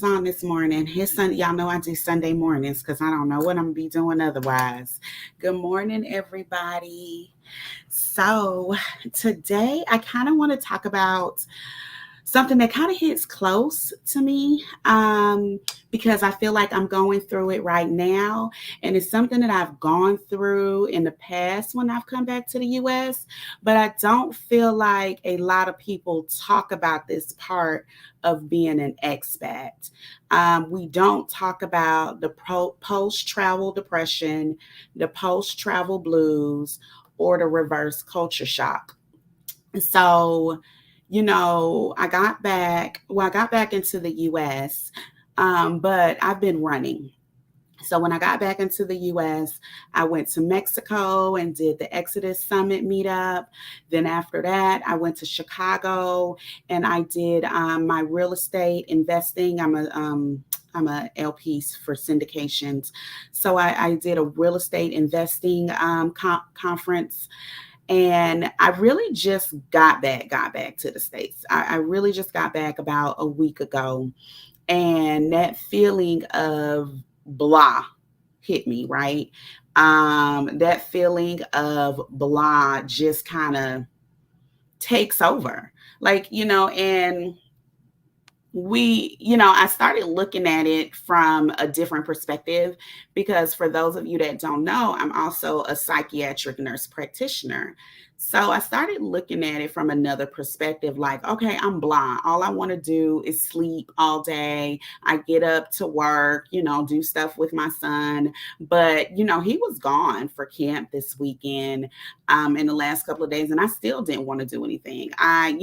On this morning. It's Sunday. Y'all know I do Sunday mornings because I don't know what I'm gonna be doing otherwise. Good morning, everybody. So today I kind of want to talk about something that kind of hits close to me because I feel like I'm going through it right now. And it's something that I've gone through in the past when I've come back to the US. But I don't feel like a lot of people talk about this part of being an expat. We don't talk about the post travel depression, the post travel blues, or the reverse culture shock. So, I got back into the US, but I've been running. So when I got back into the US, I went to Mexico and did the Exodus Summit meetup. Then after that, I went to Chicago and I did my real estate investing. I'm a LP for syndications. So I did a real estate investing conference, and I really just got back to the States. I really just got back about a week ago. And that feeling of blah hit me, right? That feeling of blah just kind of takes over. And I started looking at it from a different perspective because for those of you that don't know, I'm also a psychiatric nurse practitioner. So I started looking at it from another perspective, like, okay, I'm blah. All I want to do is sleep all day. I get up to work, do stuff with my son. But, he was gone for camp this weekend in the last couple of days, and I still didn't want to do anything. I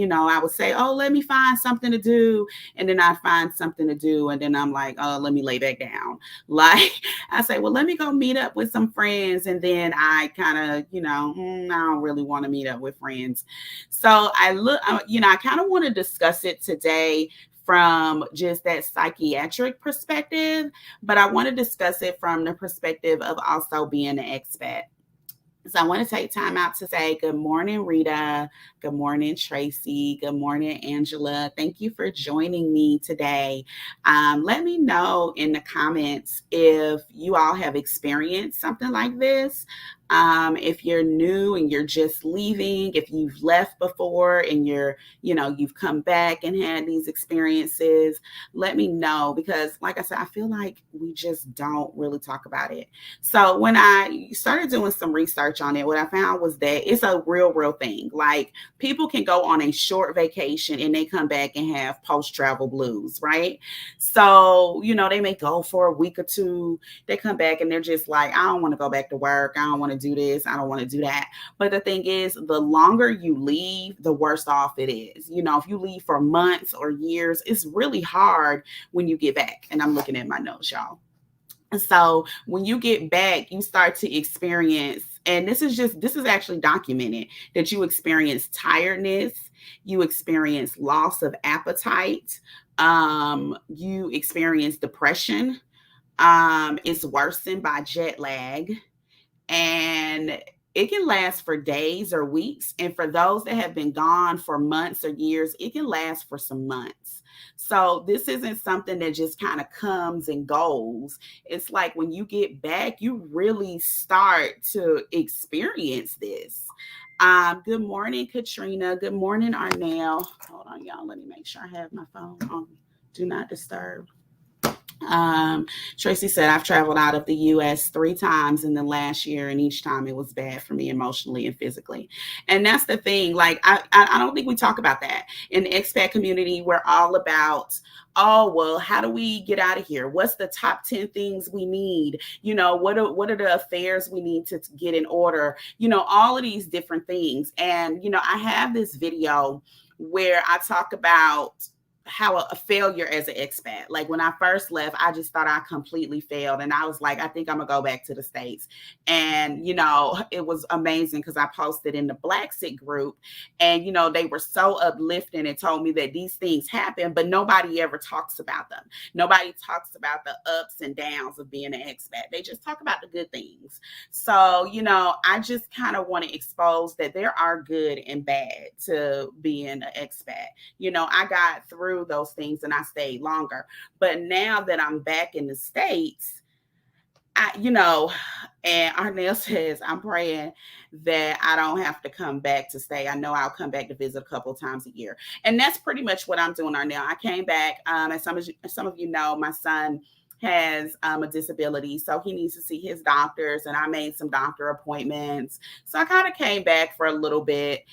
would say, oh, let me find something to do, and then I find something to do, and then I'm like, oh, let me lay back down. Like I say, well, let me go meet up with some friends, and then I kind of, I don't really want to meet up with friends. So I kind of want to discuss it today from just that psychiatric perspective, but I want to discuss it from the perspective of also being an expat. So I want to take time out to say good morning, Rita. Good morning, Tracy. Good morning, Angela. Thank you for joining me today. Let me know in the comments if you all have experienced something like this. If you're new and you're just leaving, if you've left before and you've come back and had these experiences, let me know because, like I said, I feel like we just don't really talk about it. So when I started doing some research on it, what I found was that it's a real thing. Like people can go on a short vacation and they come back and have post-travel blues, right? So, they may go for a week or two. They come back and they're just like, I don't want to go back to work. I don't want to do this. I don't want to do that. But the thing is, the longer you leave, the worse off it is. If you leave for months or years, it's really hard when you get back. And I'm looking at my notes, y'all. So when you get back, you start to experience, and this is actually documented, that you experience tiredness, you experience loss of appetite, you experience depression, it's worsened by jet lag, and it can last for days or weeks. And for those that have been gone for months or years, it can last for some months. So this isn't something that just kind of comes and goes. It's like when you get back, you really start to experience this. Good morning, Katrina. Good morning, Arnell. Hold on, y'all. Let me make sure I have my phone on Do Not Disturb. Tracy said, I've traveled out of the US 3 times in the last year, and each time it was bad for me emotionally and physically. And that's the thing. Like, I don't think we talk about that. In the expat community, we're all about, oh, well, how do we get out of here? What's the top 10 things we need? What are the affairs we need to get in order? All of these different things. And, I have this video where I talk about how a failure as an expat. Like when I first left, I just thought I completely failed. And I was like, I think I'm gonna go back to the States. And, it was amazing because I posted in the Blaxit group and, they were so uplifting and told me that these things happen, but nobody ever talks about them. Nobody talks about the ups and downs of being an expat. They just talk about the good things. So, I just kind of want to expose that there are good and bad to being an expat. I got through through those things and I stayed longer. But now that I'm back in the States, and Arnell says, I'm praying that I don't have to come back to stay. I know I'll come back to visit a couple of times a year. And that's pretty much what I'm doing, Arnell. I came back, as some of you know, my son has a disability, so he needs to see his doctors, and I made some doctor appointments. So I kind of came back for a little bit.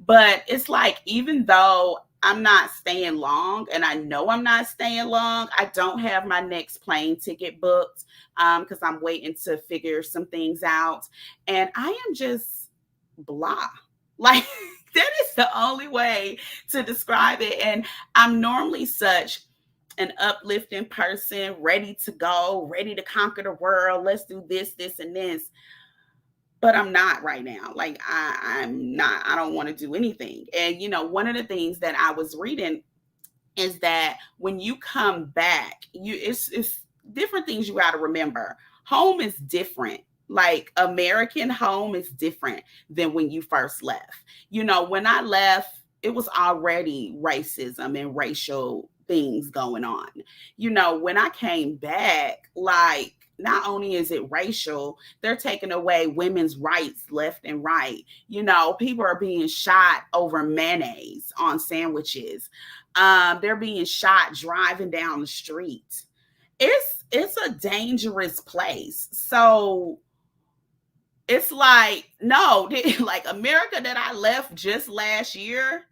But it's like, even though I'm not staying long, and I know I'm not staying long, I don't have my next plane ticket booked because I'm waiting to figure some things out. And I am just blah. Like, that is the only way to describe it. And I'm normally such an uplifting person, ready to go, ready to conquer the world. Let's do this, this, and this. But I'm not right now. Like, I'm not. I don't want to do anything. And one of the things that I was reading is that when you come back, it's different things you got to remember. Home is different. Like, American home is different than when you first left. When I left, it was already racism and racial things going on. When I came back, like, not only is it racial, they're taking away women's rights left and right. People are being shot over mayonnaise on sandwiches. They're being shot driving down the street. It's a dangerous place. So it's like, no, like, America that I left just last year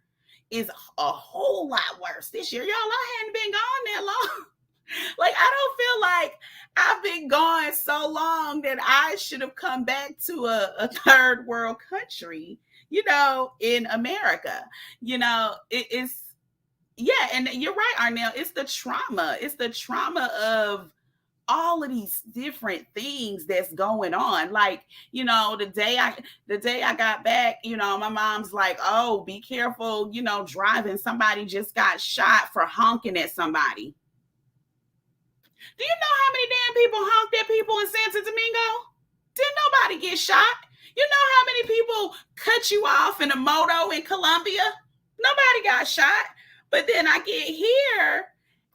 is a whole lot worse this year. Y'all, I hadn't been gone that long. Like, I don't feel like I've been gone so long that I should have come back to a third world country, in America. It's, yeah, and you're right, Arnell. It's the trauma. It's the trauma of all of these different things that's going on. Like, the day I got back, my mom's like, oh, be careful, driving. Somebody just got shot for honking at somebody. Do you know how many damn people honked at people in Santo Domingo? Didn't nobody get shot? You know how many people cut you off in a moto in Colombia? Nobody got shot. But then I get here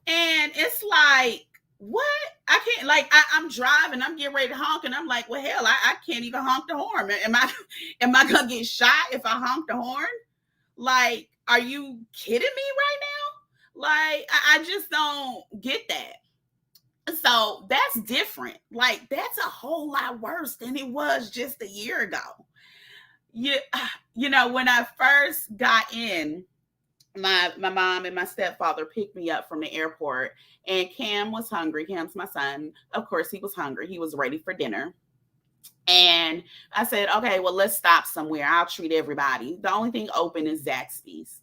and it's like, what? I can't, like, I'm driving, I'm getting ready to honk, and I'm like, well, hell, I can't even honk the horn. Am I gonna get shot if I honk the horn? Like, are you kidding me right now? Like, I just don't get that. So that's different. Like, that's a whole lot worse than it was just a year ago. When I first got in, my mom and my stepfather picked me up from the airport, and Cam was hungry. Cam's my son. Of course, he was hungry. He was ready for dinner. And I said, okay, well, let's stop somewhere. I'll treat everybody. The only thing open is Zaxby's.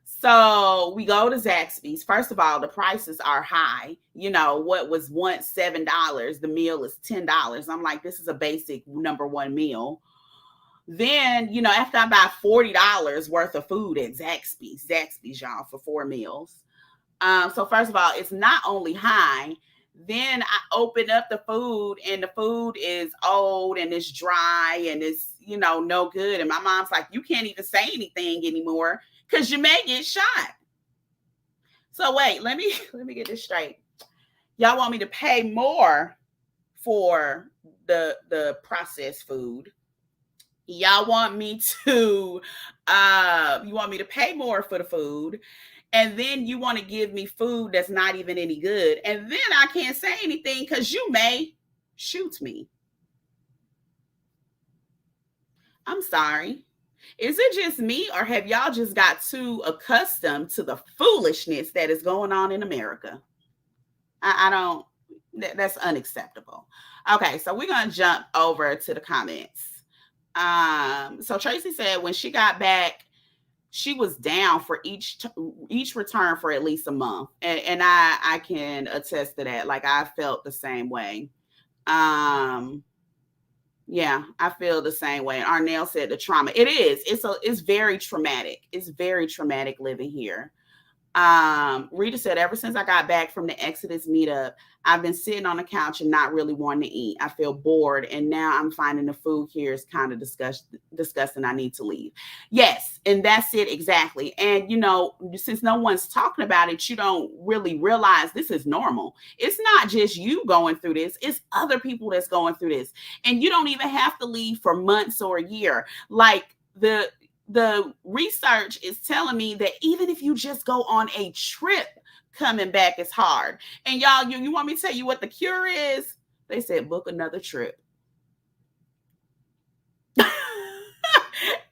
So we go to Zaxby's. First of all, the prices are high. What was once $7, the meal is $10. I'm like, this is a basic number one meal. Then, after I buy $40 worth of food at Zaxby's, y'all, for 4 meals. So first of all, it's not only high. Then I open up the food, and the food is old and it's dry and it's, no good. And my mom's like, you can't even say anything anymore because you may get shot. So wait, let me get this straight. Y'all want me to pay more for the processed food? Y'all want me to you want me to pay more for the food, and then you want to give me food that's not even any good, and then I can't say anything because you may shoot me. I'm sorry. Is it just me, or have y'all just got too accustomed to the foolishness that is going on in America? I don't, that's unacceptable. Okay, so we're going to jump over to the comments. So Tracy said when she got back, she was down for each return for at least a month. And I can attest to that. Like, I felt the same way. Yeah, I feel the same way. Arnell said the trauma. It is. It's very traumatic. It's very traumatic living here. Rita said, ever since I got back from the Exodus meetup, I've been sitting on the couch and not really wanting to eat. I feel bored, and now I'm finding the food here is kind of disgusting. I need to leave. Yes, and that's it exactly. And since no one's talking about it, you don't really realize this is normal. It's not just you going through this; it's other people that's going through this, and you don't even have to leave for months or a year. Like the research is telling me that even if you just go on a trip, coming back is hard. And y'all, you want me to tell you what the cure is? They said book another trip.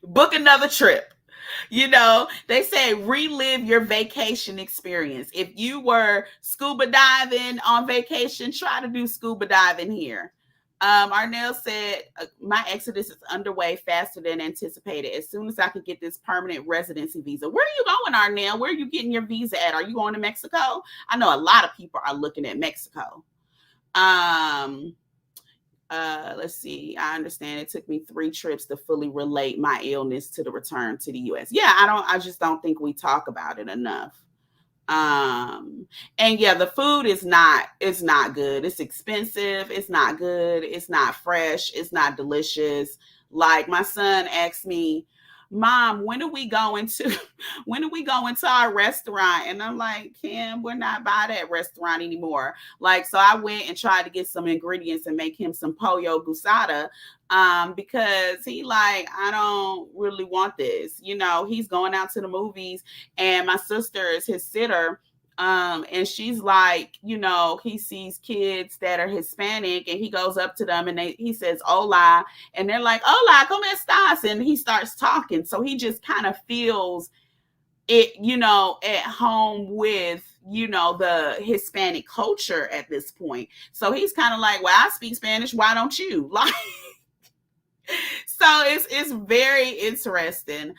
Book another trip. They say relive your vacation experience. If you were scuba diving on vacation, try to do scuba diving here. Arnell said, my exodus is underway faster than anticipated. As soon as I can get this permanent residency visa. Where are you going, Arnell? Where are you getting your visa at? Are you going to Mexico? I know a lot of people are looking at Mexico. Let's see. I understand it took me 3 trips to fully relate my illness to the return to the US. Yeah, I just don't think we talk about it enough. And yeah, the food is not, it's not good. It's expensive. It's not good. It's not fresh. It's not delicious. Like my son asked me, Mom, when are we going to when are we going to our restaurant? And I'm like, Kim, we're not by that restaurant anymore. Like, so I went and tried to get some ingredients and make him some pollo gusada. Because he like, I don't really want this. He's going out to the movies, and my sister is his sitter. And she's like, he sees kids that are Hispanic, and he goes up to them and he says, hola. And they're like, hola, ¿cómo estás? And he starts talking. So he just kind of feels it, at home with, the Hispanic culture at this point. So he's kind of like, well, I speak Spanish. Why don't you? Like, so it's very interesting.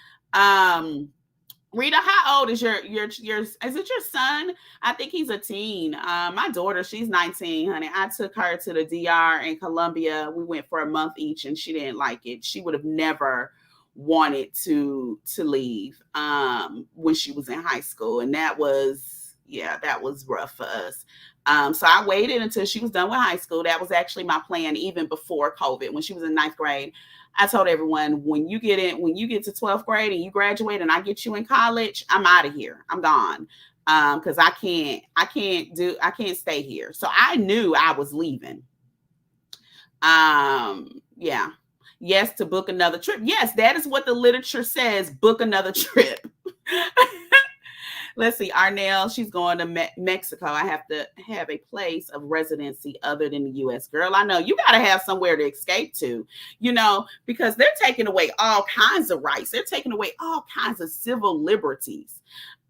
Rita, how old is your is it your son? I think he's a teen. My daughter, she's 19, honey. I took her to the DR in Colombia. We went for a month each, and she didn't like it. She would have never wanted to leave when she was in high school, and that was rough for us. So I waited until she was done with high school. That was actually my plan even before COVID. When she was in 9th grade, I told everyone, when you get to 12th grade and you graduate and I get you in college, I'm out of here. I'm gone. Because I can't stay here. So I knew I was leaving. Yeah. Yes, to book another trip. Yes, that is what the literature says. Book another trip. Let's see, Arnell, she's going to Mexico. I have to have a place of residency other than the U.S. Girl, I know you got to have somewhere to escape to, because they're taking away all kinds of rights. They're taking away all kinds of civil liberties.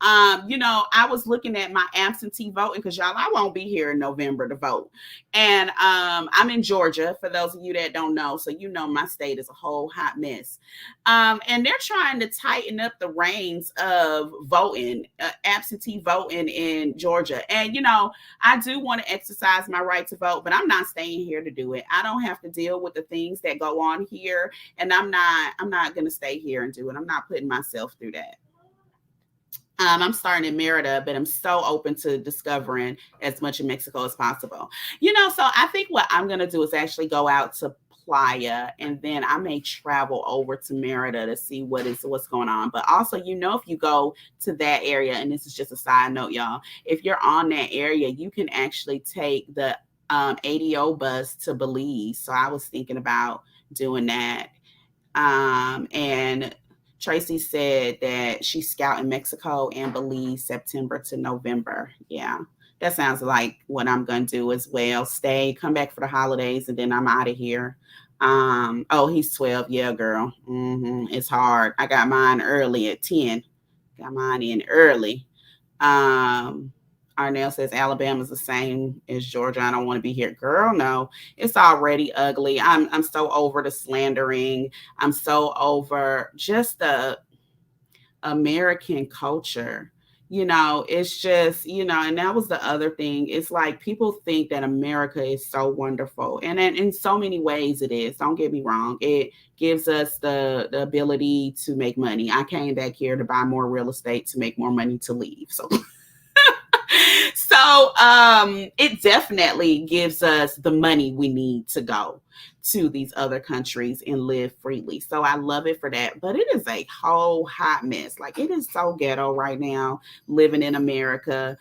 I was looking at my absentee voting because y'all, I won't be here in November to vote. And I'm in Georgia, for those of you that don't know. So, my state is a whole hot mess. And they're trying to tighten up the reins of voting, absentee voting in Georgia. And, I do want to exercise my right to vote, but I'm not staying here to do it. I don't have to deal with the things that go on here. And I'm not going to stay here and do it. I'm not putting myself through that. I'm starting in Merida, but I'm so open to discovering as much in Mexico as possible. So I think what I'm going to do is actually go out to Playa, and then I may travel over to Merida to see what's going on. But also, if you go to that area, and this is just a side note, y'all, if you're on that area, you can actually take the ADO bus to Belize. So I was thinking about doing that. And Tracy said that she's scouting Mexico and Belize September to November. Yeah, that sounds like what I'm going to do as well. Come back for the holidays, and then I'm out of here. He's 12. Yeah, girl. It's hard. I got mine early at 10. Got mine in early. Arnell says Alabama's the same as Georgia. I don't want to be here. Girl, no. It's already ugly. I'm so over the slandering. I'm so over just the American culture. It's just, and that was the other thing. It's like people think that America is so wonderful. And in so many ways it is. Don't get me wrong. It gives us the ability to make money. I came back here to buy more real estate to make more money to leave. So it definitely gives us the money we need to go to these other countries and live freely. So I love it for that. But it is a whole hot mess. Like, it is so ghetto right now, living in America,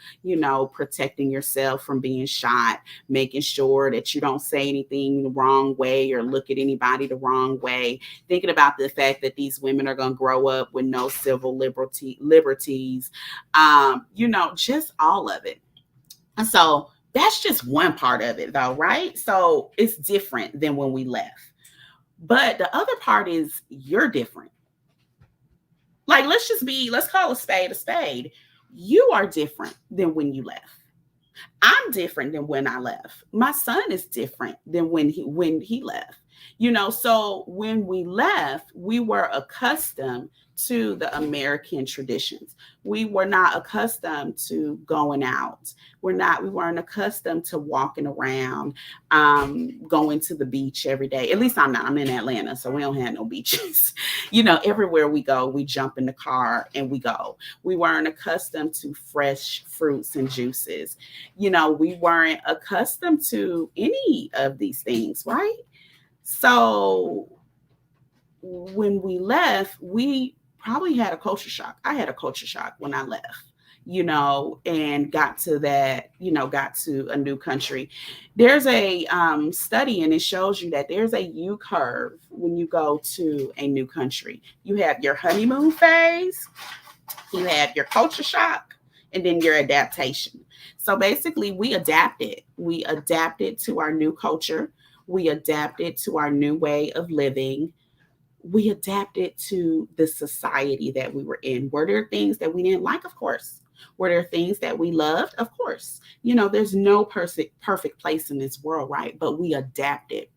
protecting yourself from being shot, making sure that you don't say anything the wrong way or look at anybody the wrong way, thinking about the fact that these women are going to grow up with no civil liberties, just all of it. And so that's just one part of it, though, right? So it's different than when we left. But the other part is you're different. Like, let's call a spade a spade. You are different than when you left. I'm different than when I left. My son is different than when he left. So when we left, we were accustomed to the American traditions. We were not accustomed to going out. We weren't accustomed to walking around, going to the beach every day. At least I'm not. I'm in Atlanta, so we don't have no beaches. Everywhere we go, we jump in the car and we go. We weren't accustomed to fresh fruits and juices. We weren't accustomed to any of these things, right? So when we left, we probably had a culture shock. I had a culture shock when I left, and got to a new country. There's a study, and it shows you that there's a U curve when you go to a new country. You have your honeymoon phase, you have your culture shock, and then your adaptation. So basically, we adapted. We adapted to our new culture. We adapted to our new way of living. We adapted to the society that we were in. Were there things that we didn't like? Of course. Were there things that we loved? Of course. There's no perfect place in this world, right? But we adapted.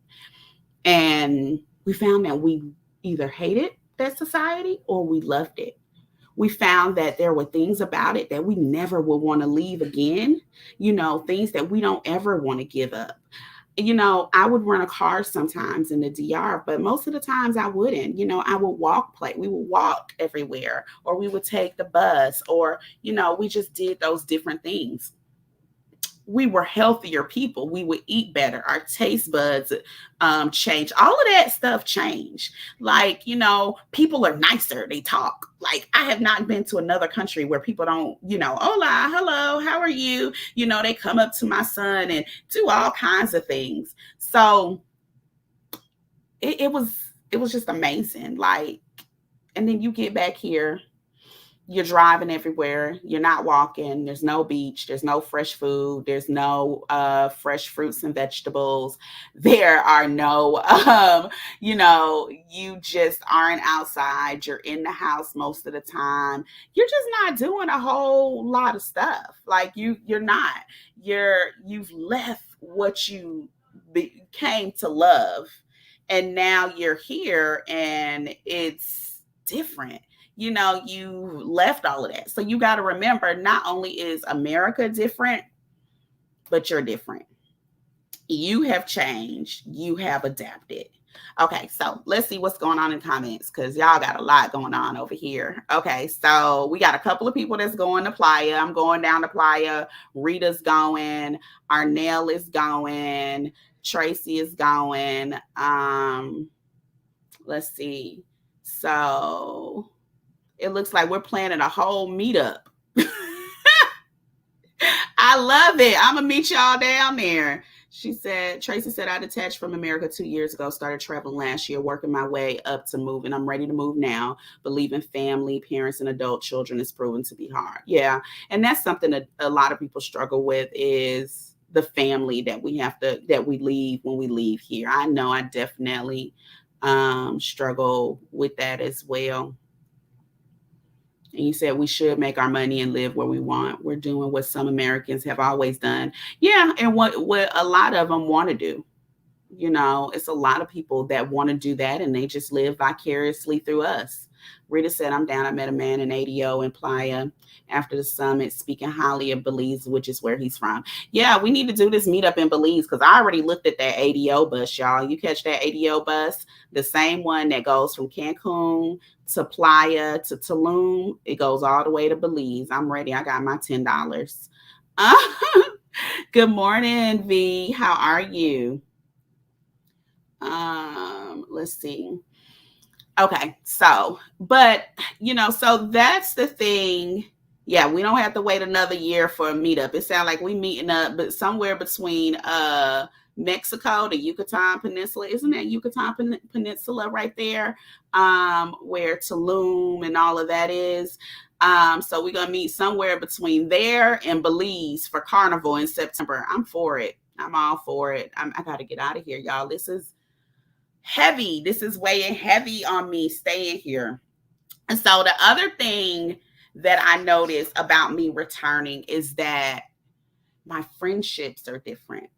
And we found that we either hated that society or we loved it. We found that there were things about it that we never would want to leave again, things that we don't ever want to give up. I would rent a car sometimes in the DR, but most of the times I wouldn't. I would we would walk everywhere, or we would take the bus, or, we just did those different things. We were healthier people. We would eat better. Our taste buds changed. All of that stuff changed. Like, people are nicer. They talk. Like, I have not been to another country where people don't, hola, hello, how are you? They come up to my son and do all kinds of things. So it was just amazing. Like, and then you get back here, you're driving everywhere. You're not walking. There's no beach. There's no fresh food. There's no fresh fruits and vegetables. There are no, you just aren't outside. You're in the house most of the time. You're just not doing a whole lot of stuff. Like, you're not. You've left what you came to love, and now you're here, and it's different. You left all of that. So you got to remember, not only is America different, but you're different. You have changed. You have adapted. Okay, so let's see what's going on in comments, because y'all got a lot going on over here. Okay, so we got a couple of people that's going to Playa. I'm going down to Playa. Rita's going. Arnell is going. Tracy is going. Let's see. So it looks like we're planning a whole meetup. I love it. I'm going to meet y'all down there. Tracy said, I detached from America 2 years ago, started traveling last year, working my way up to moving. I'm ready to move now, but leaving family, parents, and adult children is proven to be hard. Yeah. And that's something that a lot of people struggle with, is the family that we leave when we leave here. I know I definitely struggle with that as well. And you said we should make our money and live where we want. We're doing what some Americans have always done. Yeah, and what a lot of them want to do. It's a lot of people that want to do that and they just live vicariously through us. Rita said, I'm down. I met a man in ADO in Playa after the summit speaking highly of Belize, which is where he's from. Yeah, we need to do this meetup in Belize because I already looked at that ADO bus, y'all. You catch that ADO bus, the same one that goes from Cancun to Playa to Tulum. It goes all the way to Belize. I'm ready. I got my $10. Good morning, V. How are you? Let's see. Okay, so that's the thing. Yeah, we don't have to wait another year for a meetup. It sounds like we meeting up, but somewhere between Mexico, the Yucatan Peninsula. Isn't that Yucatan Peninsula right there? Where Tulum and all of that is. So we're gonna meet somewhere between there and Belize for Carnival in September. I'm for it. I'm all for it. I gotta get out of here, y'all. This is heavy. This is weighing heavy on me staying here. And so the other thing that I noticed about me returning is that my friendships are different.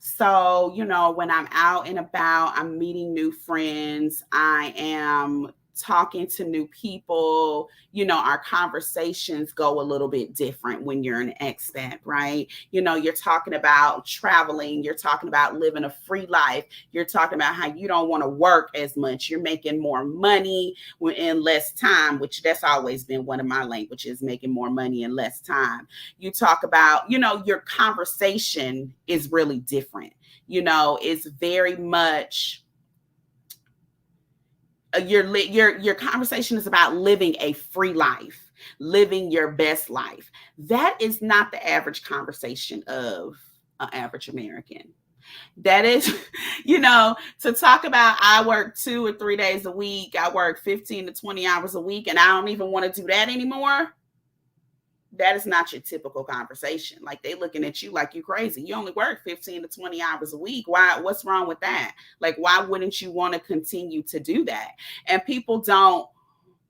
So, when I'm out and about, I'm meeting new friends, I am talking to new people, our conversations go a little bit different when you're an expat, right? You're talking about traveling, you're talking about living a free life, you're talking about how you don't want to work as much, you're making more money in less time, which that's always been one of my languages, making more money in less time. You talk about, your conversation is really different. It's very much your conversation is about living a free life, living your best life. That is not the average conversation of an average American. That is, to talk about I work 2 or 3 days a week, I work 15 to 20 hours a week, and I don't even want to do that anymore. That is not your typical conversation. Like, they looking at you like you crazy. You only work 15 to 20 hours a week. Why? What's wrong with that? Like, why wouldn't you want to continue to do that? And people don't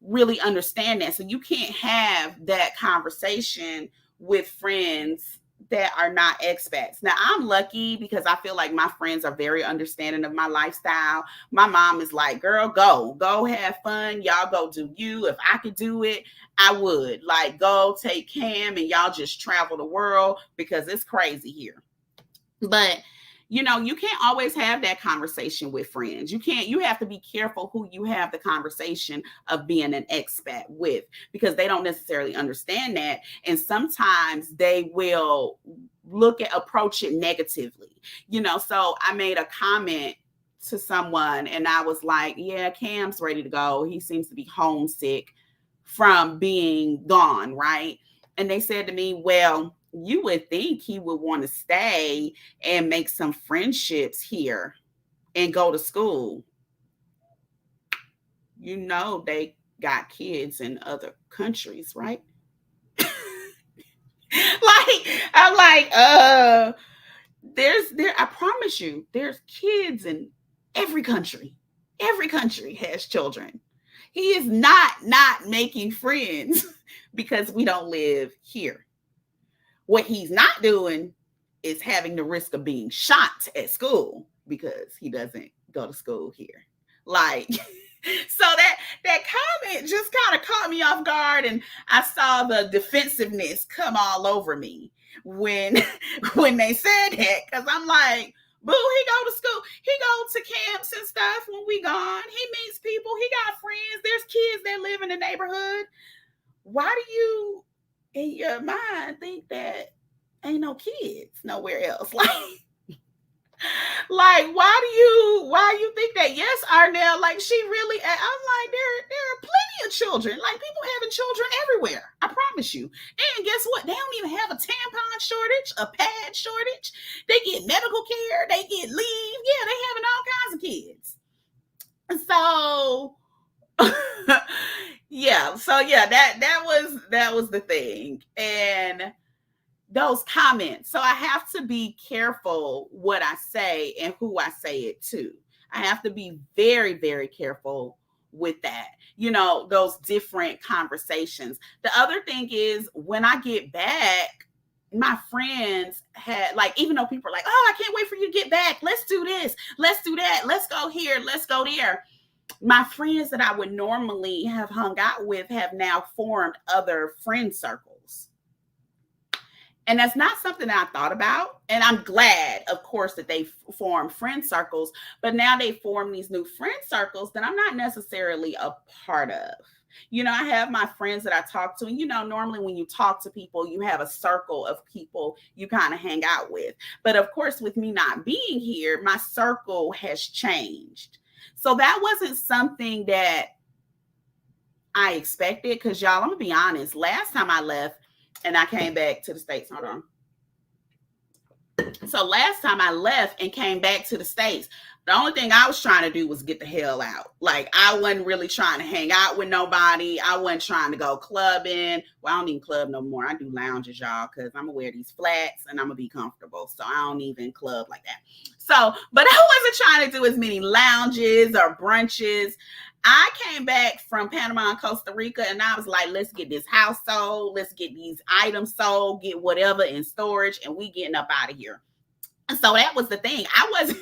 really understand that. So you can't have that conversation with friends that are not expats. Now, I'm lucky because I feel like my friends are very understanding of my lifestyle. My mom is like, girl, go have fun. Y'all go do you. If I could do it, I would. Like, go take Cam and y'all just travel the world because it's crazy here. But you can't always have that conversation with friends. You have to be careful who you have the conversation of being an expat with, because they don't necessarily understand that. And sometimes they will approach it negatively. So I made a comment to someone and I was like, yeah, Cam's ready to go. He seems to be homesick from being gone, right? And they said to me, well, you would think he would want to stay and make some friendships here and go to school. They got kids in other countries, right? I'm like, I promise you, there's kids in every country. Every country has children. He is not making friends because we don't live here. What he's not doing is having the risk of being shot at school because he doesn't go to school here. Like, so that comment just kind of caught me off guard, and I saw the defensiveness come all over me when they said that, because I'm like, boo, he go to school, he go to camps and stuff when we gone, he meets people, he got friends, there's kids that live in the neighborhood. Why do you in your mind think that ain't no kids nowhere else? Like why you think that? Yes, Arnell, like, she really, I'm like, there are plenty of children, like, people having children everywhere, I promise you. And guess what? They don't even have a tampon shortage, a pad shortage. They get medical care, they get leave. Yeah, they having all kinds of kids. So that was the thing. And those comments. So I have to be careful what I say and who I say it to. I have to be very, very careful with that. Those different conversations. The other thing is, when I get back, my friends had, like, even though people are like, oh, I can't wait for you to get back. Let's do this. Let's do that. Let's go here. Let's go there. My friends that I would normally have hung out with have now formed other friend circles. And that's not something that I thought about. And I'm glad, of course, that they formed friend circles, but now they form these new friend circles that I'm not necessarily a part of. You know, I have my friends that I talk to, and you know, normally when you talk to people, you have a circle of people you kind of hang out with. But of course, with me not being here, my circle has changed. So that wasn't something that I expected, because y'all, I'm gonna be honest, last time I left and I came back to the States, hold on. So last time I left and came back to the States, the only thing I was trying to do was get the hell out. Like, I wasn't really trying to hang out with nobody. I wasn't trying to go clubbing. Well, I don't even club no more. I do lounges, y'all, because I'm going to wear these flats and I'm going to be comfortable. So I don't even club like that. So, but I wasn't trying to do as many lounges or brunches. I came back from Panama and Costa Rica, and I was like, let's get this house sold. Let's get these items sold, get whatever in storage, and we getting up out of here. And so that was the thing. I wasn't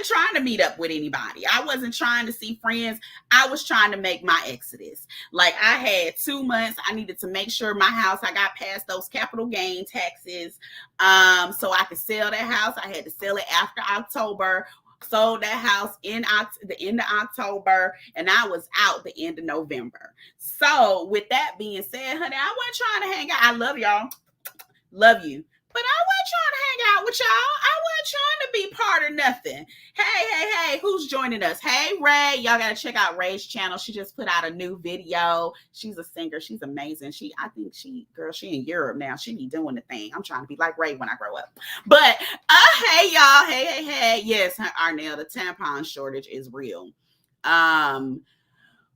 trying to meet up with anybody. I wasn't trying to see friends. I was trying to make my exodus. Like, I had 2 months. I needed to make sure my house, I got past those capital gain taxes, so I could sell that house. I had to sell it after October. Sold that house in the end of October, and I was out the end of November. So with that being said, honey, I wasn't trying to hang out. I love y'all. Love you. But I wasn't trying to hang out with y'all. I wasn't trying to be part of nothing. Hey, who's joining us? Hey, Ray. Y'all got to check out Ray's channel. She just put out a new video. She's a singer. She's amazing. I think she in Europe now. She be doing the thing. I'm trying to be like Ray when I grow up. But, hey, y'all. Hey. Yes, Arnell, the tampon shortage is real.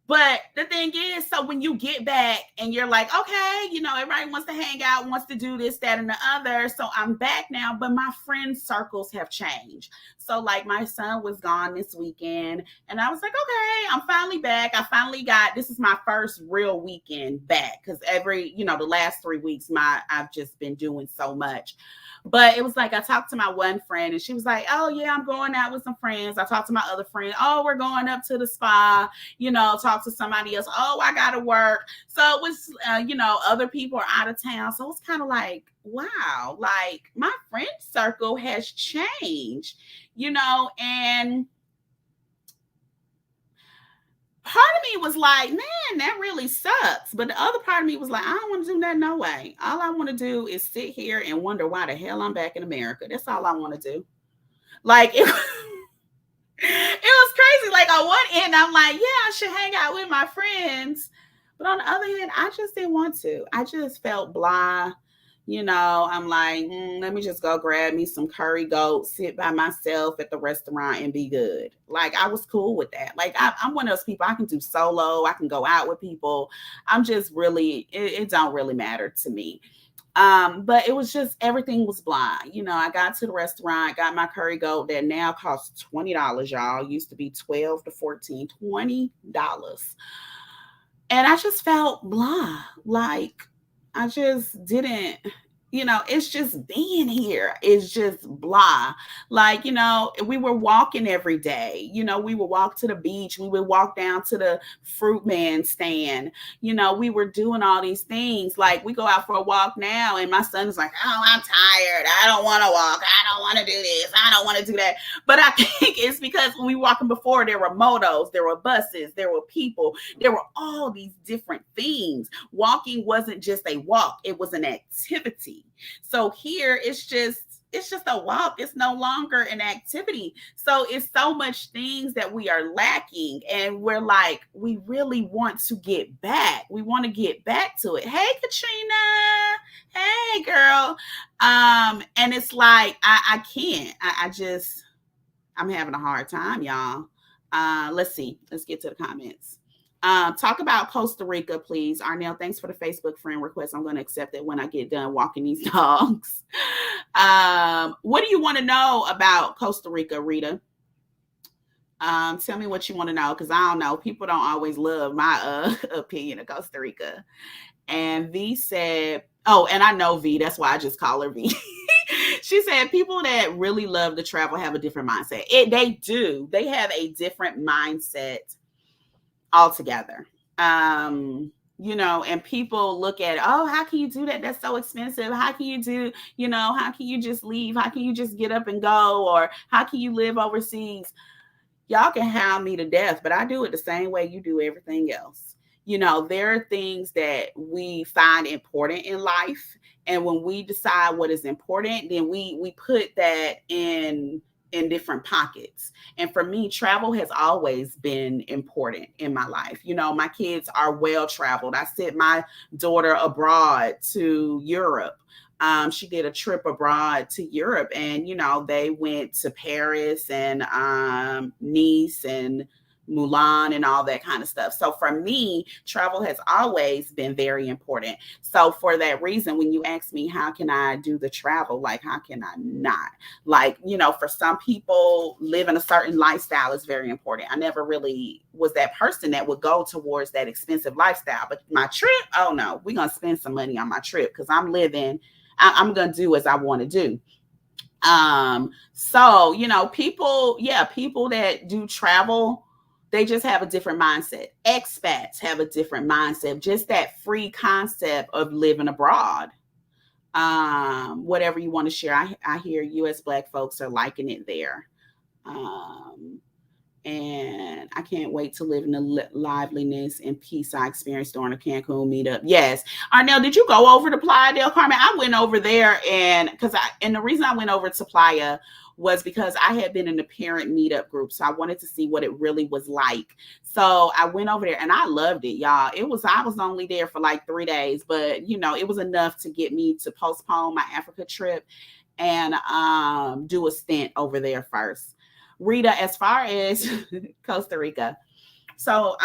But the thing is, so when you get back and you're like, okay, you know, everybody wants to hang out, wants to do this, that, and the other. So I'm back now, but my friend circles have changed. So like, my son was gone this weekend, and I was like, okay, I'm finally back. This is my first real weekend back, because the last 3 weeks, I've just been doing so much. But it was like, I talked to my one friend, and she was like, oh yeah, I'm going out with some friends. I talked to my other friend, oh, we're going up to the spa, talk to somebody else, oh, I gotta work. So it was, other people are out of town. So it's kind of like, wow, like, my friend circle has changed, and part of me was like, man, that really sucks. But the other part of me was like, I don't want to do that no way. All I want to do is sit here and wonder why the hell I'm back in America. That's all I want to do. Like, it was crazy. Like, on one end, I'm like, yeah, I should hang out with my friends. But on the other hand, I just didn't want to. I just felt blah. I'm like, let me just go grab me some curry goat, sit by myself at the restaurant and be good. Like, I was cool with that. Like, I'm one of those people, I can do solo. I can go out with people. I'm just really, it don't really matter to me. But it was just, everything was blind. I got to the restaurant, got my curry goat that now costs $20, y'all. Used to be $12 to $14, $20. And I just felt blah. Like, I just didn't, it's just being here. It's just blah. Like, we were walking every day. We would walk to the beach. We would walk down to the fruit man stand. We were doing all these things. Like, we go out for a walk now, and my son is like, oh, I'm tired. I don't want to walk. I don't want to do this. I don't want to do that. But I think it's because when we were walking before, there were motos, there were buses, there were people, there were all these different things. Walking wasn't just a walk. It was an activity. So here it's just a walk. It's no longer an activity. So it's so much things that we are lacking, and we're like, we really want to get back. We want to get back to it. Hey, Katrina. Hey, girl. And it's like, I can't. I'm having a hard time, y'all. Let's see. Let's get to the comments. Talk about Costa Rica, please. Arnell, thanks for the Facebook friend request. I'm going to accept it when I get done walking these dogs. What do you want to know about Costa Rica, Rita? Tell me what you want to know, because I don't know. People don't always love my opinion of Costa Rica. And V said, Oh, and I know V. That's why I just call her V. She said people that really love to travel have a different mindset. They do. They have a different mindset altogether. And people look at, oh, how can you do that? That's so expensive. How can you do, how can you just leave? How can you just get up and go? Or how can you live overseas? Y'all can hound me to death, but I do it the same way you do everything else. There are things that we find important in life, and when we decide what is important, then we put that in different pockets. And for me, travel has always been important in my life. My kids are well traveled. I sent my daughter abroad to Europe. She did a trip abroad to Europe, and they went to Paris and Nice and Mulan and all that kind of stuff. So for me, travel has always been very important. So for that reason, when you ask me how can I do the travel, like how can I not? Like, for some people, living a certain lifestyle is very important. I never really was that person that would go towards that expensive lifestyle. But my trip, oh no, we're gonna spend some money on my trip because I'm going to do as I want to do. So, people that do travel, they just have a different mindset. Expats have a different mindset. Just that free concept of living abroad. Whatever you want to share. I hear US Black folks are liking it there. Um, and I can't wait to live in the liveliness and peace I experienced during the Cancun meetup. Yes. Arnell, did you go over to Playa del Carmen? I went over there, and the reason I went over to Playa was because I had been in the parent meetup group. So I wanted to see what it really was like. So I went over there and I loved it, y'all. I was only there for like 3 days, but it was enough to get me to postpone my Africa trip and do a stint over there first. Rita, as far as Costa Rica, so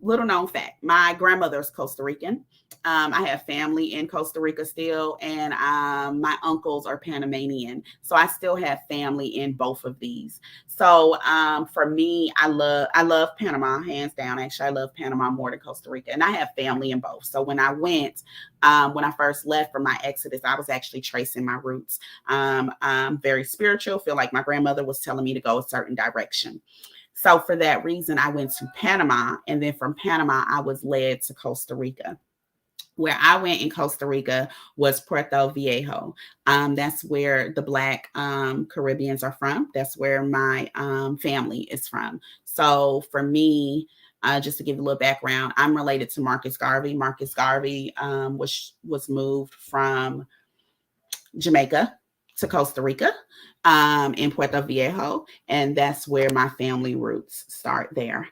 little known fact, my grandmother's Costa Rican. I have family in Costa Rica still, and my uncles are Panamanian, so I still have family in both of these. So for me, I love Panama, hands down. Actually, I love Panama more than Costa Rica, and I have family in both. So when I first left for my exodus, I was actually tracing my roots. I'm very spiritual. Feel like my grandmother was telling me to go a certain direction. So for that reason, I went to Panama, and then from Panama, I was led to Costa Rica. Where I went in Costa Rica was Puerto Viejo. That's where the Black Caribbeans are from. That's where my family is from. So for me, just to give a little background, I'm related to Marcus Garvey. Marcus Garvey was moved from Jamaica to Costa Rica in Puerto Viejo, and that's where my family roots start there.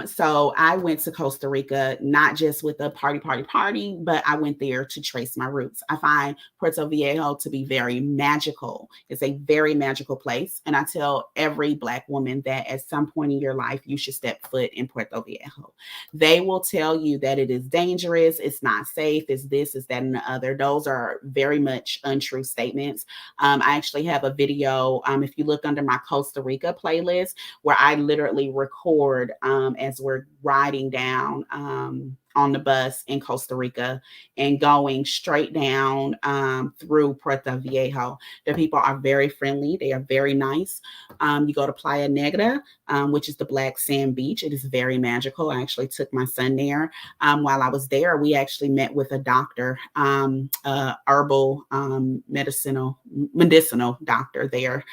So I went to Costa Rica not just with a party, but I went there to trace my roots. I find Puerto Viejo to be very magical. It's a very magical place, and I tell every Black woman that at some point in your life you should step foot in Puerto Viejo. They will tell you that it is dangerous, it's not safe, it's this, it's that, and the other. Those are very much untrue statements. I actually have a video, if you look under my Costa Rica playlist, where I literally record as we're riding down on the bus in Costa Rica and going straight down through Puerto Viejo. The people are very friendly. They are very nice. You go to Playa Negra, which is the black sand beach. It is very magical. I actually took my son there. While I was there, we actually met with a doctor, herbal medicinal doctor there.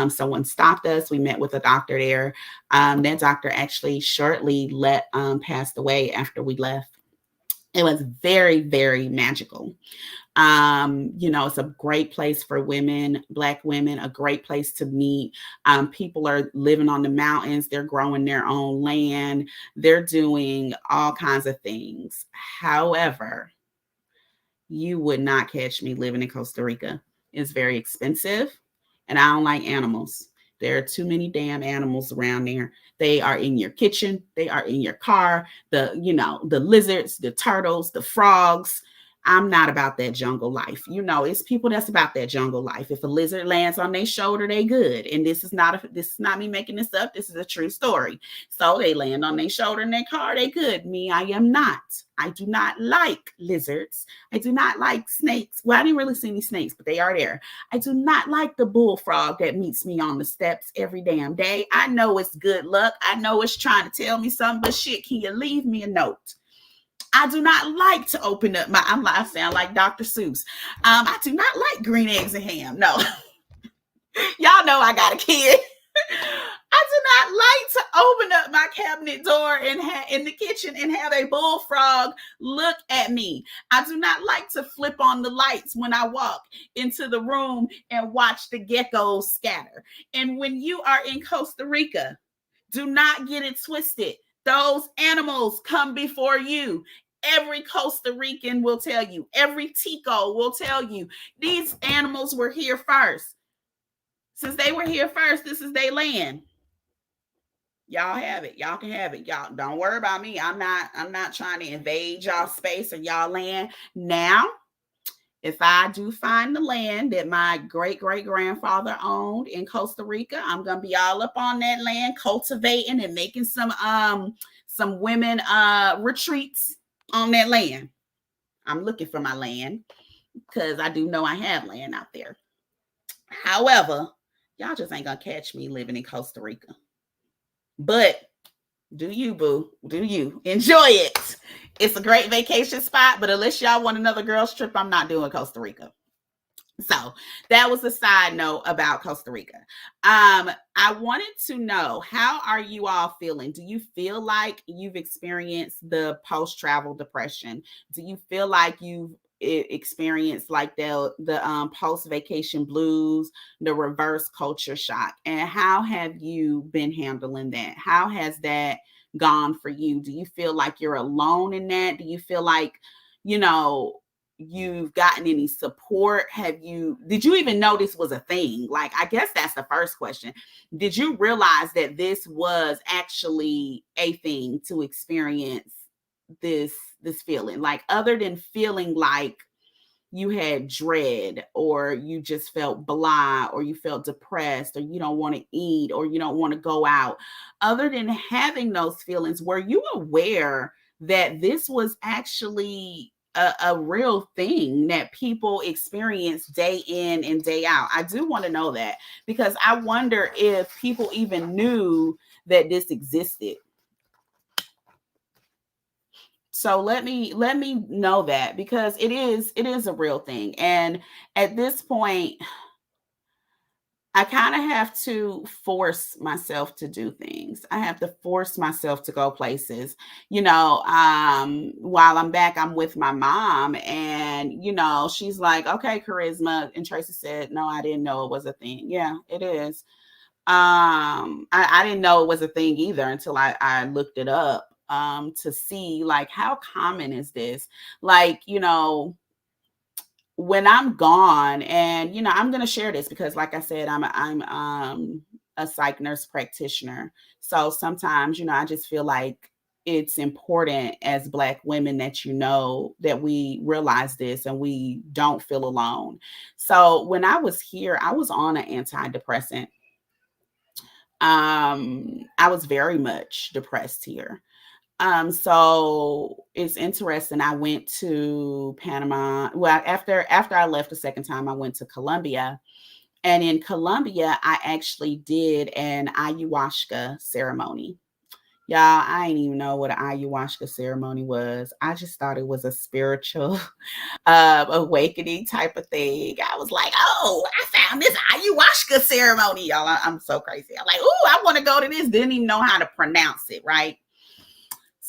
Someone stopped us. We met with a doctor there. That doctor actually shortly passed away after we left. It was very, very magical. It's a great place for women, Black women, a great place to meet. People are living on the mountains. They're growing their own land. They're doing all kinds of things. However, you would not catch me living in Costa Rica. It's very expensive, and I don't like animals. There are too many damn animals around there. They are in your kitchen. They are in your car. The lizards, the turtles, the frogs. I'm not about that jungle life. It's people that's about that jungle life. If a lizard lands on their shoulder, they good. And this is not me making this up. This is a true story. So they land on their shoulder in their car, they good. Me, I am not. I do not like lizards. I do not like snakes. Well, I didn't really see any snakes, but they are there. I do not like the bullfrog that meets me on the steps every damn day. I know it's good luck. I know it's trying to tell me something, but shit, can you leave me a note? I do not like to open up I sound like Dr. Seuss. I do not like green eggs and ham. No. Y'all know I got a kid. I do not like to open up my cabinet door in the kitchen and have a bullfrog look at me. I do not like to flip on the lights when I walk into the room and watch the geckos scatter. And when you are in Costa Rica, do not get it twisted. Those animals come before you. Every Costa Rican will tell you. Every Tico will tell you. These animals were here first. Since they were here first, this is their land. Y'all have it. Y'all can have it. Y'all don't worry about me. I'm not trying to invade y'all space or y'all land. Now, if I do find the land that my great-great-grandfather owned in Costa Rica, I'm gonna be all up on that land, cultivating and making some women retreats on that land. I'm looking for my land because I do know I have land out there. However, y'all just ain't gonna catch me living in Costa Rica. But do you, boo? Do you enjoy it? It's a great vacation spot, but unless y'all want another girls trip, I'm not doing Costa Rica. So that was a side note about Costa Rica. I wanted to know, how are you all feeling? Do you feel like you've experienced the post-travel depression? Do you feel like you've experienced like the post-vacation blues, the reverse culture shock? And how have you been handling that? How has that gone for you? Do you feel like you're alone in that? Do you feel like, you've gotten any support? Did you even know this was a thing? Like, I guess that's the first question. Did you realize that this was actually a thing to experience this feeling? Like, other than feeling like you had dread, or you just felt blah, or you felt depressed, or you don't want to eat, or you don't want to go out, other than having those feelings, were you aware that this was actually a real thing that people experience day in and day out? I do want to know that, because I wonder if people even knew that this existed. So let me know that, because it is a real thing. And at this point, I kind of have to force myself to do things. I have to force myself to go places. While I'm back, I'm with my mom, and she's like, "Okay, Charisma." And Tracy said, "No, I didn't know it was a thing." Yeah, it is. I didn't know it was a thing either until I looked it up to see, like, how common is this? Like, when I'm gone, and I'm going to share this because, like I said, I'm a psych nurse practitioner. So sometimes, I just feel like it's important as Black women that that we realize this and we don't feel alone. So when I was here, I was on an antidepressant. I was very much depressed here. So it's interesting. I went to Panama. Well, after I left the second time, I went to Colombia. And in Colombia, I actually did an ayahuasca ceremony. Y'all, I didn't even know what an ayahuasca ceremony was. I just thought it was a spiritual awakening type of thing. I was like, "Oh, I found this ayahuasca ceremony." Y'all, I'm so crazy. I'm like, "Oh, I want to go to this." Didn't even know how to pronounce it, right?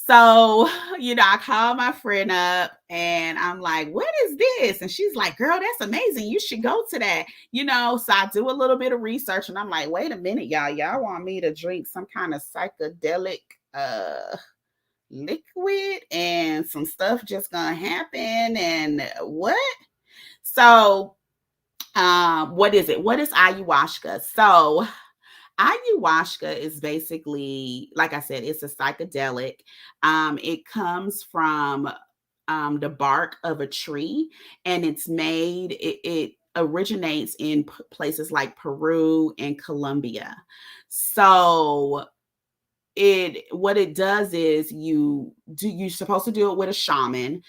So, I called my friend up and I'm like, "What is this?" And she's like, "Girl, that's amazing. You should go to that." So I do a little bit of research and I'm like, "Wait a minute, y'all. Y'all want me to drink some kind of psychedelic liquid and some stuff just gonna happen, and what?" So, what is it? What is ayahuasca? So, ayahuasca is basically, like I said, it's a psychedelic. It comes from the bark of a tree, and it originates in places like Peru and Colombia. So it what it does is you're supposed to do it with a shaman.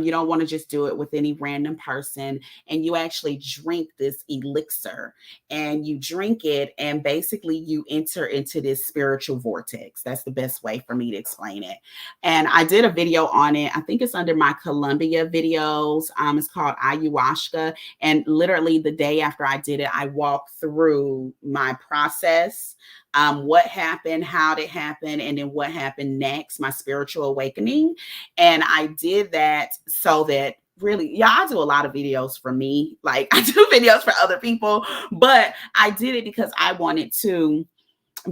You don't want to just do it with any random person, and you actually drink this elixir, and you drink it, and basically you enter into this spiritual vortex. That's the best way for me to explain it. And I did a video on it. I think it's under my Colombia videos. It's called ayahuasca, and literally the day after I did it, I walked through my process, what happened, how did it happen, and then what happened next, my spiritual awakening. And I did that so that really, yeah, I do a lot of videos for me. Like I do videos for other people, but I did it because I wanted to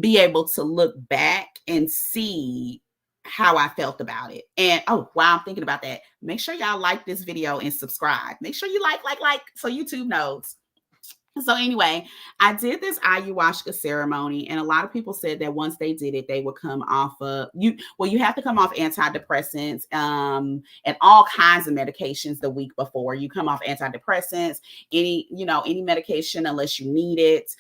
be able to look back and see how I felt about it. And oh, while I'm thinking about that, make sure y'all like this video and subscribe. Make sure you like, so YouTube knows. So anyway, I did this ayahuasca ceremony, and a lot of people said that once they did it, they would come off of you. Well, you have to come off antidepressants, and all kinds of medications the week before. You come off antidepressants, any medication unless you need it.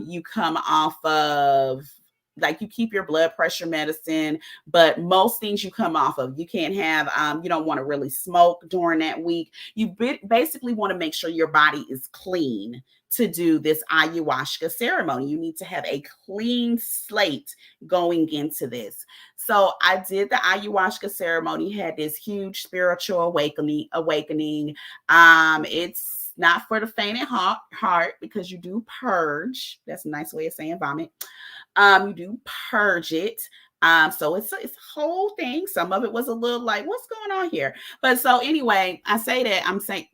You come off of, like, you keep your blood pressure medicine, but most things you come off of. You can't have, you don't want to really smoke during that week. You basically want to make sure your body is clean to do this ayahuasca ceremony. You need to have a clean slate going into this. So I did the ayahuasca ceremony, had this huge spiritual awakening. It's not for the faint at heart, because you do purge. That's a nice way of saying vomit. You do purge it. So it's a whole thing. Some of it was a little like, what's going on here? But so anyway, I'm saying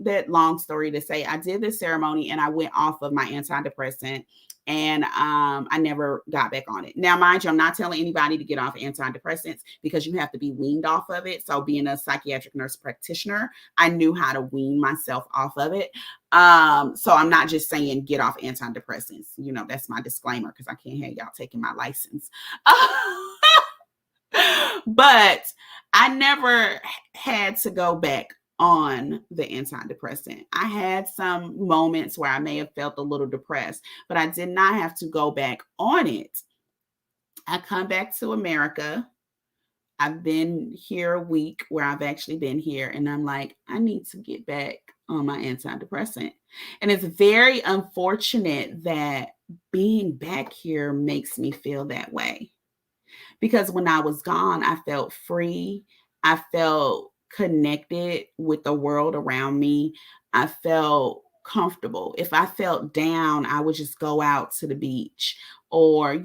that long story to say, I did this ceremony and I went off of my antidepressant, and I never got back on it. Now, mind you, I'm not telling anybody to get off antidepressants, because you have to be weaned off of it. So being a psychiatric nurse practitioner, I knew how to wean myself off of it. So I'm not just saying get off antidepressants. That's my disclaimer, because I can't have y'all taking my license. But I never had to go back on the antidepressant. I had some moments where I may have felt a little depressed, but I did not have to go back on it. I come back to America. I've been here a week, where I've actually been here, and I'm like, I need to get back on my antidepressant. And it's very unfortunate that being back here makes me feel that way, because when I was gone, I felt free. I felt connected with the world around me. I felt comfortable. If I felt down, I would just go out to the beach, or,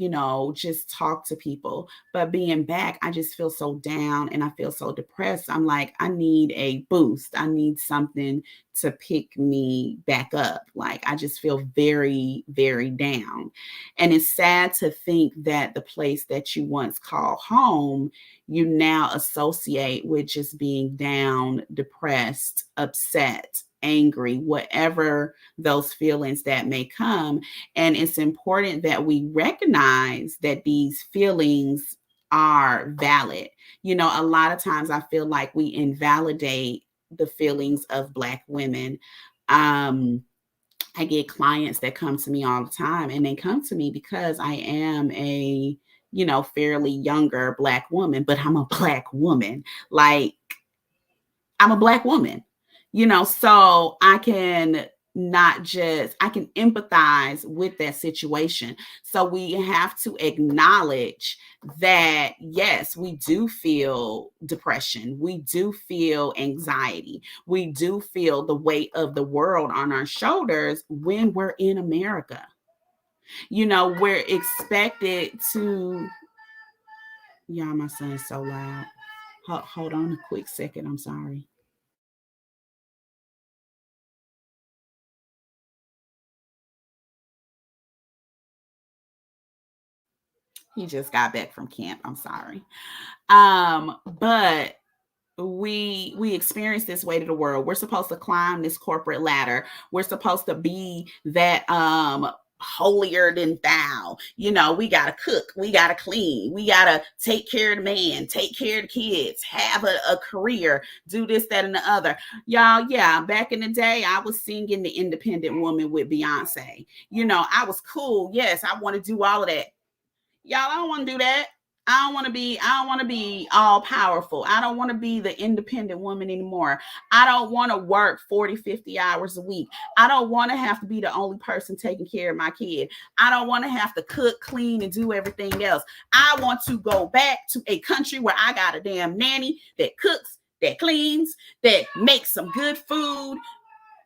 just talk to people. But being back, I just feel so down and I feel so depressed. I'm like, I need a boost. I need something to pick me back up. Like, I just feel very, very down. And it's sad to think that the place that you once called home, you now associate with just being down, depressed, upset, angry, whatever those feelings that may come. And it's important that we recognize that these feelings are valid. A lot of times I feel like we invalidate the feelings of Black women. I get clients that come to me all the time, and they come to me because I am a, fairly younger Black woman, but I'm a Black woman. Like, I'm a Black woman, so I can empathize with that situation. So we have to acknowledge that, yes, we do feel depression. We do feel anxiety. We do feel the weight of the world on our shoulders when we're in America. We're expected to, yeah, my son is so loud. Hold on a quick second. I'm sorry. He just got back from camp. I'm sorry. But we experience this weight of the world. We're supposed to climb this corporate ladder. We're supposed to be that holier than thou. You know, we got to cook, we got to clean, we got to take care of the man, take care of the kids, have a career, do this, that, and the other. Y'all, yeah, back in the day, I was singing The Independent Woman with Beyonce. You know, I was cool. Yes, I want to do all of that. Y'all, I don't want to do that. I don't want to be all powerful. I don't want to be the independent woman anymore. I don't want to work 40, 50 hours a week. I don't want to have to be the only person taking care of my kid. I don't want to have to cook, clean, and do everything else. I want to go back to a country where I got a damn nanny that cooks, that cleans, that makes some good food.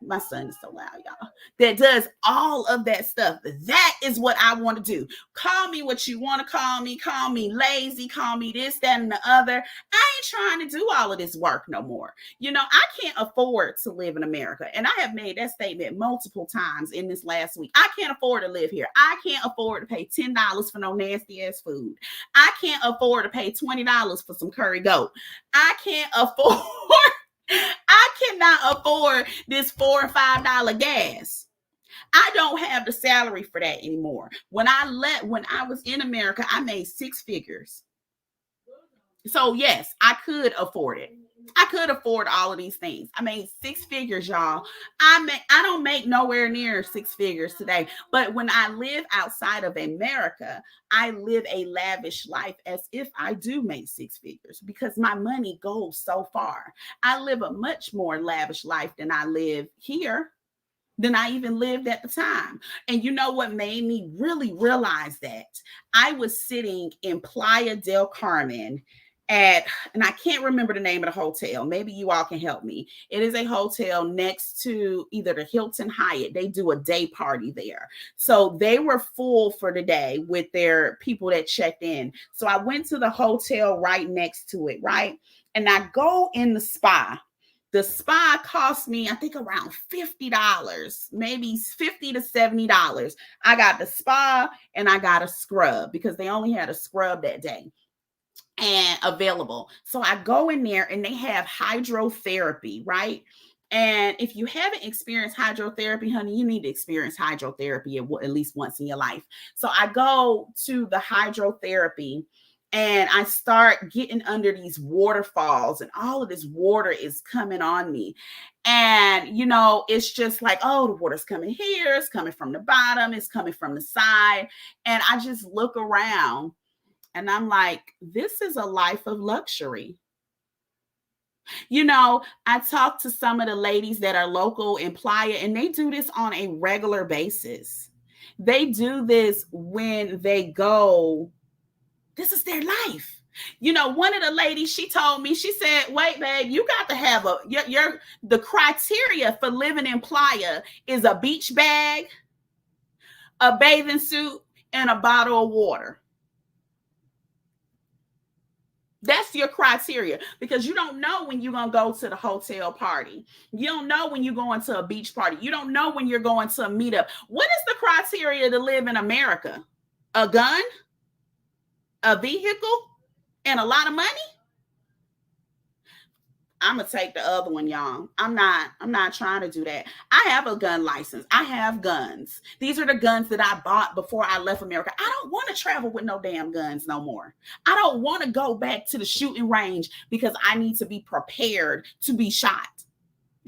My son is so loud, y'all. That does all of that stuff. That is what I want to do. Call me what you want to call me. Call me lazy. Call me this, that, and the other. I ain't trying to do all of this work no more. You know, I can't afford to live in America. And I have made that statement multiple times in this last week. I can't afford to live here. I can't afford to pay $10 for no nasty ass food. I can't afford to pay $20 for some curry goat. I can't afford I cannot afford this $4 or $5 gas. I don't have the salary for that anymore. When I was in America, I made six figures. So yes, I could afford it. I could afford all of these things. I made six figures, y'all. I don't make nowhere near six figures today. But when I live outside of America, I live a lavish life as if I do make six figures because my money goes so far. I live a much more lavish life than I live here, than I even lived at the time. And you know what made me really realize that? I was sitting in Playa del Carmen at, and I can't remember the name of the hotel. Maybe you all can help me. It is a hotel next to either the Hilton Hyatt. They do a day party there. So they were full for the day with their people that checked in. So I went to the hotel right next to it, right? And I go in the spa. The spa cost me, I think, around $50, maybe $50 to $70. I got the spa and I got a scrub because they only had a scrub that day and available. So I go in there and they have hydrotherapy, right? And if you haven't experienced hydrotherapy, honey, you need to experience hydrotherapy at least once in your life. So I go to the hydrotherapy and I start getting under these waterfalls, and all of this water is coming on me. And, you know, it's just like, oh, the water's coming here, it's coming from the bottom, it's coming from the side. And I just look around and I'm like, this is a life of luxury. You know, I talk to some of the ladies that are local in Playa, and they do this on a regular basis. They do this when they go. This is their life. You know, one of the ladies, she told me, she said, wait, babe, you got to have the criteria for living in Playa is a beach bag, a bathing suit, and a bottle of water. That's your criteria, because you don't know when you're going to go to the hotel party. You don't know when you're going to a beach party. You don't know when you're going to a meetup. What is the criteria to live in America? A gun, a vehicle, and a lot of money? I'm gonna take the other one, y'all. I'm not trying to do that. I have a gun license. I have guns. These are the guns that I bought before I left America. I don't want to travel with no damn guns no more. I don't want to go back to the shooting range because I need to be prepared to be shot.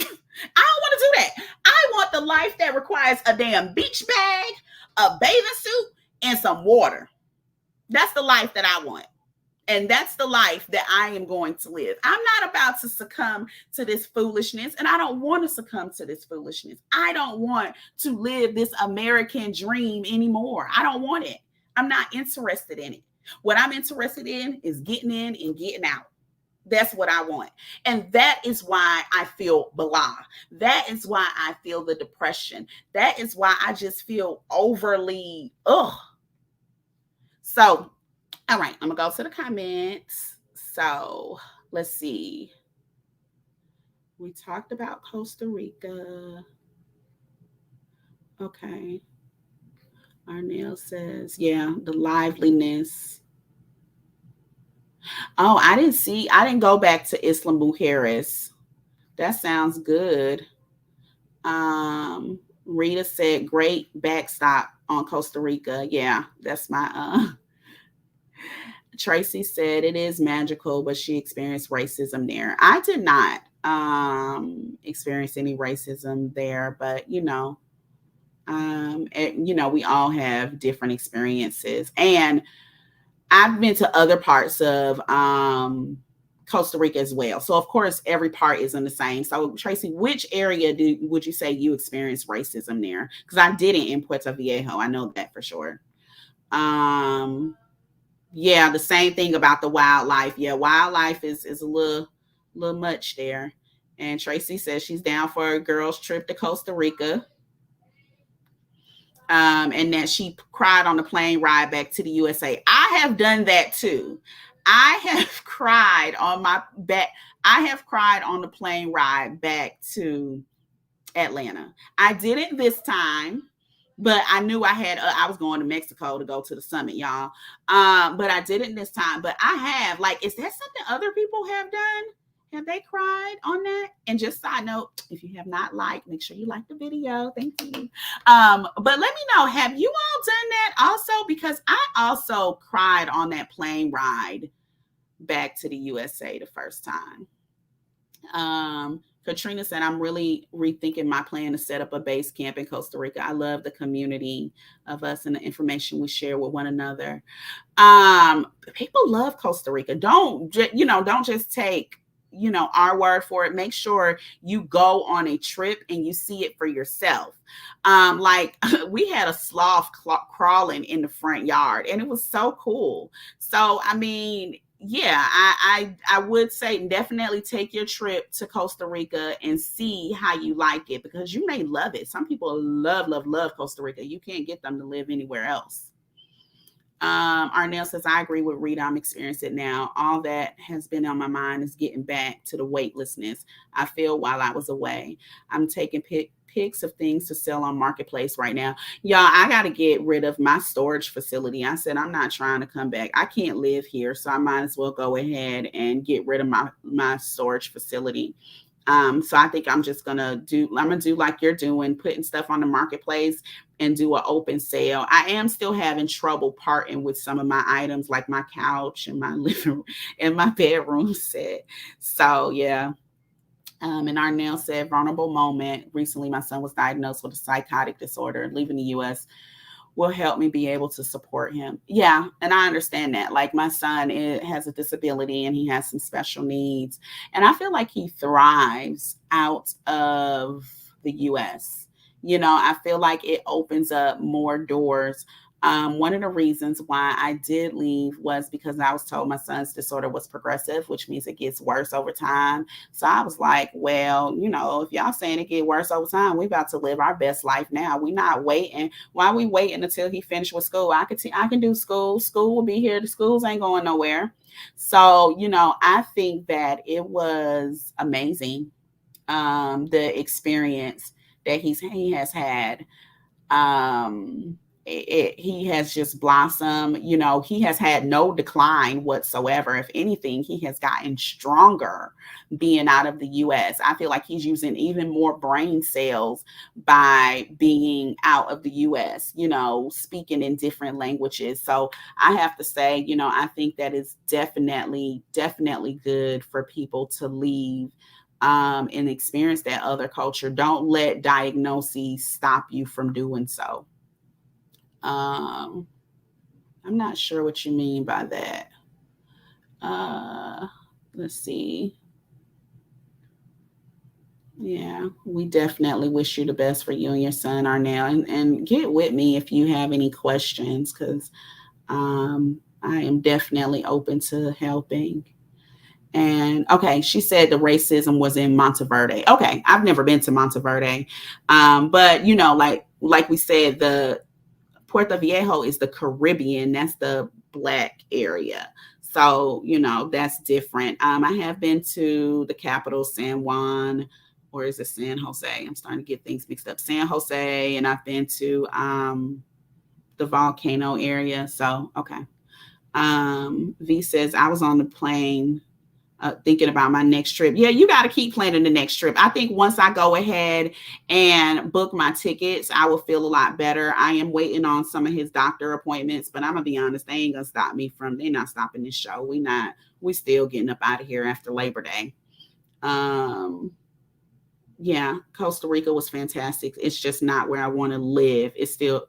I don't want to do that. I want the life that requires a damn beach bag, a bathing suit, and some water. That's the life that I want. And that's the life that I am going to live. I'm not about to succumb to this foolishness, and I don't want to succumb to this foolishness. I don't want to live this American dream anymore. I don't want it. I'm not interested in it. What I'm interested in is getting in and getting out. That's what I want. And that is why I feel blah. That is why I feel the depression. That is why I just feel overly, ugh. So, all right, I'm going to go to the comments. So, let's see. We talked about Costa Rica. Okay. Arnell says, yeah, the liveliness. Oh, I didn't go back to Isla Mujeres. That sounds good. Rita said, great backstop on Costa Rica. Yeah, that's my Tracy said it is magical, but she experienced racism there. I did not experience any racism there, but we all have different experiences. And I've been to other parts of Costa Rica as well. So of course every part isn't the same. So Tracy, which area would you say you experienced racism there? Because I didn't in Puerto Viejo. I know that for sure. Um yeah, the same thing about the wildlife. Yeah, wildlife is a little much there. And Tracy says she's down for a girls trip to Costa Rica. And that she cried on the plane ride back to the USA. I have done that too. I have cried on my back. I have cried on the plane ride back to Atlanta. I didn't this time, but I knew I was going to Mexico to go to the summit, y'all. But I didn't this time. But I have, like, is that something other people have done? Have they cried on that? And just side note, if you have not liked, make sure you like the video. Thank you. But let me know, have you all done that also? Because I also cried on that plane ride back to the USA the first time. Katrina said, I'm really rethinking my plan to set up a base camp in Costa Rica. I love the community of us and the information we share with one another. People love Costa Rica. Don't just take our word for it. Make sure you go on a trip and you see it for yourself. Like we had a sloth crawling in the front yard and it was so cool. So I mean, yeah, I would say definitely take your trip to Costa Rica and see how you like it, because you may love it. Some people love Costa Rica. You can't get them to live anywhere else. Arnell says, I agree with Rita. I'm experiencing it now. All that has been on my mind is getting back to the weightlessness I feel while I was away. I'm taking pics of things to sell on Marketplace right now. Y'all, I got to get rid of my storage facility. I said, I'm not trying to come back. I can't live here, so I might as well go ahead and get rid of my storage facility. So I think I'm gonna do like you're doing, putting stuff on the Marketplace and do an open sale. I am still having trouble parting with some of my items, like my couch and my living room and my bedroom set. So yeah. And Arnell said, vulnerable moment. Recently, my son was diagnosed with a psychotic disorder. Leaving the U.S. will help me be able to support him. Yeah, and I understand that. Like my son has a disability and he has some special needs. And I feel like he thrives out of the US. I feel like it opens up more doors. One of the reasons why I did leave was because I was told my son's disorder was progressive, which means it gets worse over time. So I was like, well, if y'all saying it get worse over time, we about to live our best life now. We not waiting. Why we waiting until he finished with school? I can do school. School will be here. The schools ain't going nowhere. So, I think that it was amazing. The experience that he has had. He has just blossomed. He has had no decline whatsoever. If anything, he has gotten stronger being out of the US. I feel like he's using even more brain cells by being out of the US, speaking in different languages. So I have to say, I think that is definitely good for people to leave and experience that other culture. Don't let diagnoses stop you from doing so. I'm not sure what you mean by that. Let's see. Yeah, we definitely wish you the best for you and your son, Arnell. And get with me if you have any questions, because I am definitely open to helping. And okay, she said the racism was in Monteverde. Okay, I've never been to Monteverde. But like we said, the Puerto Viejo is the Caribbean. That's the Black area. So, that's different. I have been to the capital, San Juan, or is it San Jose? I'm starting to get things mixed up. San Jose, and I've been to the volcano area. So, okay. V says, I was on the plane thinking about my next trip. Yeah, you got to keep planning the next trip. I think once I go ahead and book my tickets, I will feel a lot better. I am waiting on some of his doctor appointments, but I'm gonna be honest, they ain't gonna stop me from. They're not stopping this show. We still getting up out of here after Labor Day. Um, yeah, Costa Rica was fantastic. It's just not where I want to live. It's still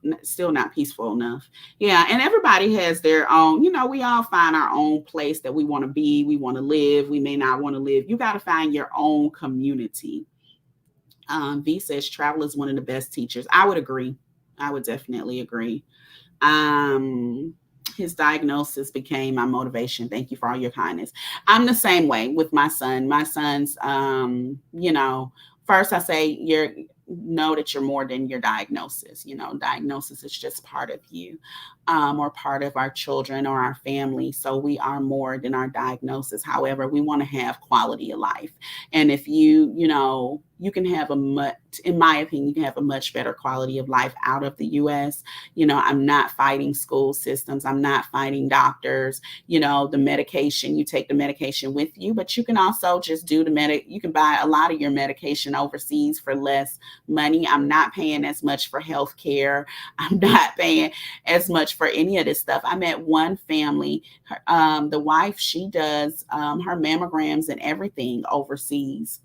not peaceful enough. Yeah, and everybody has their own, we all find our own place that we want to be, we want to live, we may not want to live. You got to find your own community. V says travel is one of the best teachers. I would agree. I would definitely agree. Um, his diagnosis became my motivation. Thank you for all your kindness. I'm the same way with my son. My son's, first I say know that you're more than your diagnosis. Diagnosis is just part of you, or part of our children or our family. So we are more than our diagnosis. However, we want to have quality of life. And if you can have in my opinion, you can have a much better quality of life out of the US. I'm not fighting school systems. I'm not fighting doctors. The medication, you take the medication with you, but you can also just do you can buy a lot of your medication overseas for less money. I'm not paying as much for health care. I'm not paying as much for any of this stuff. I met one family, the wife, she does her mammograms and everything overseas.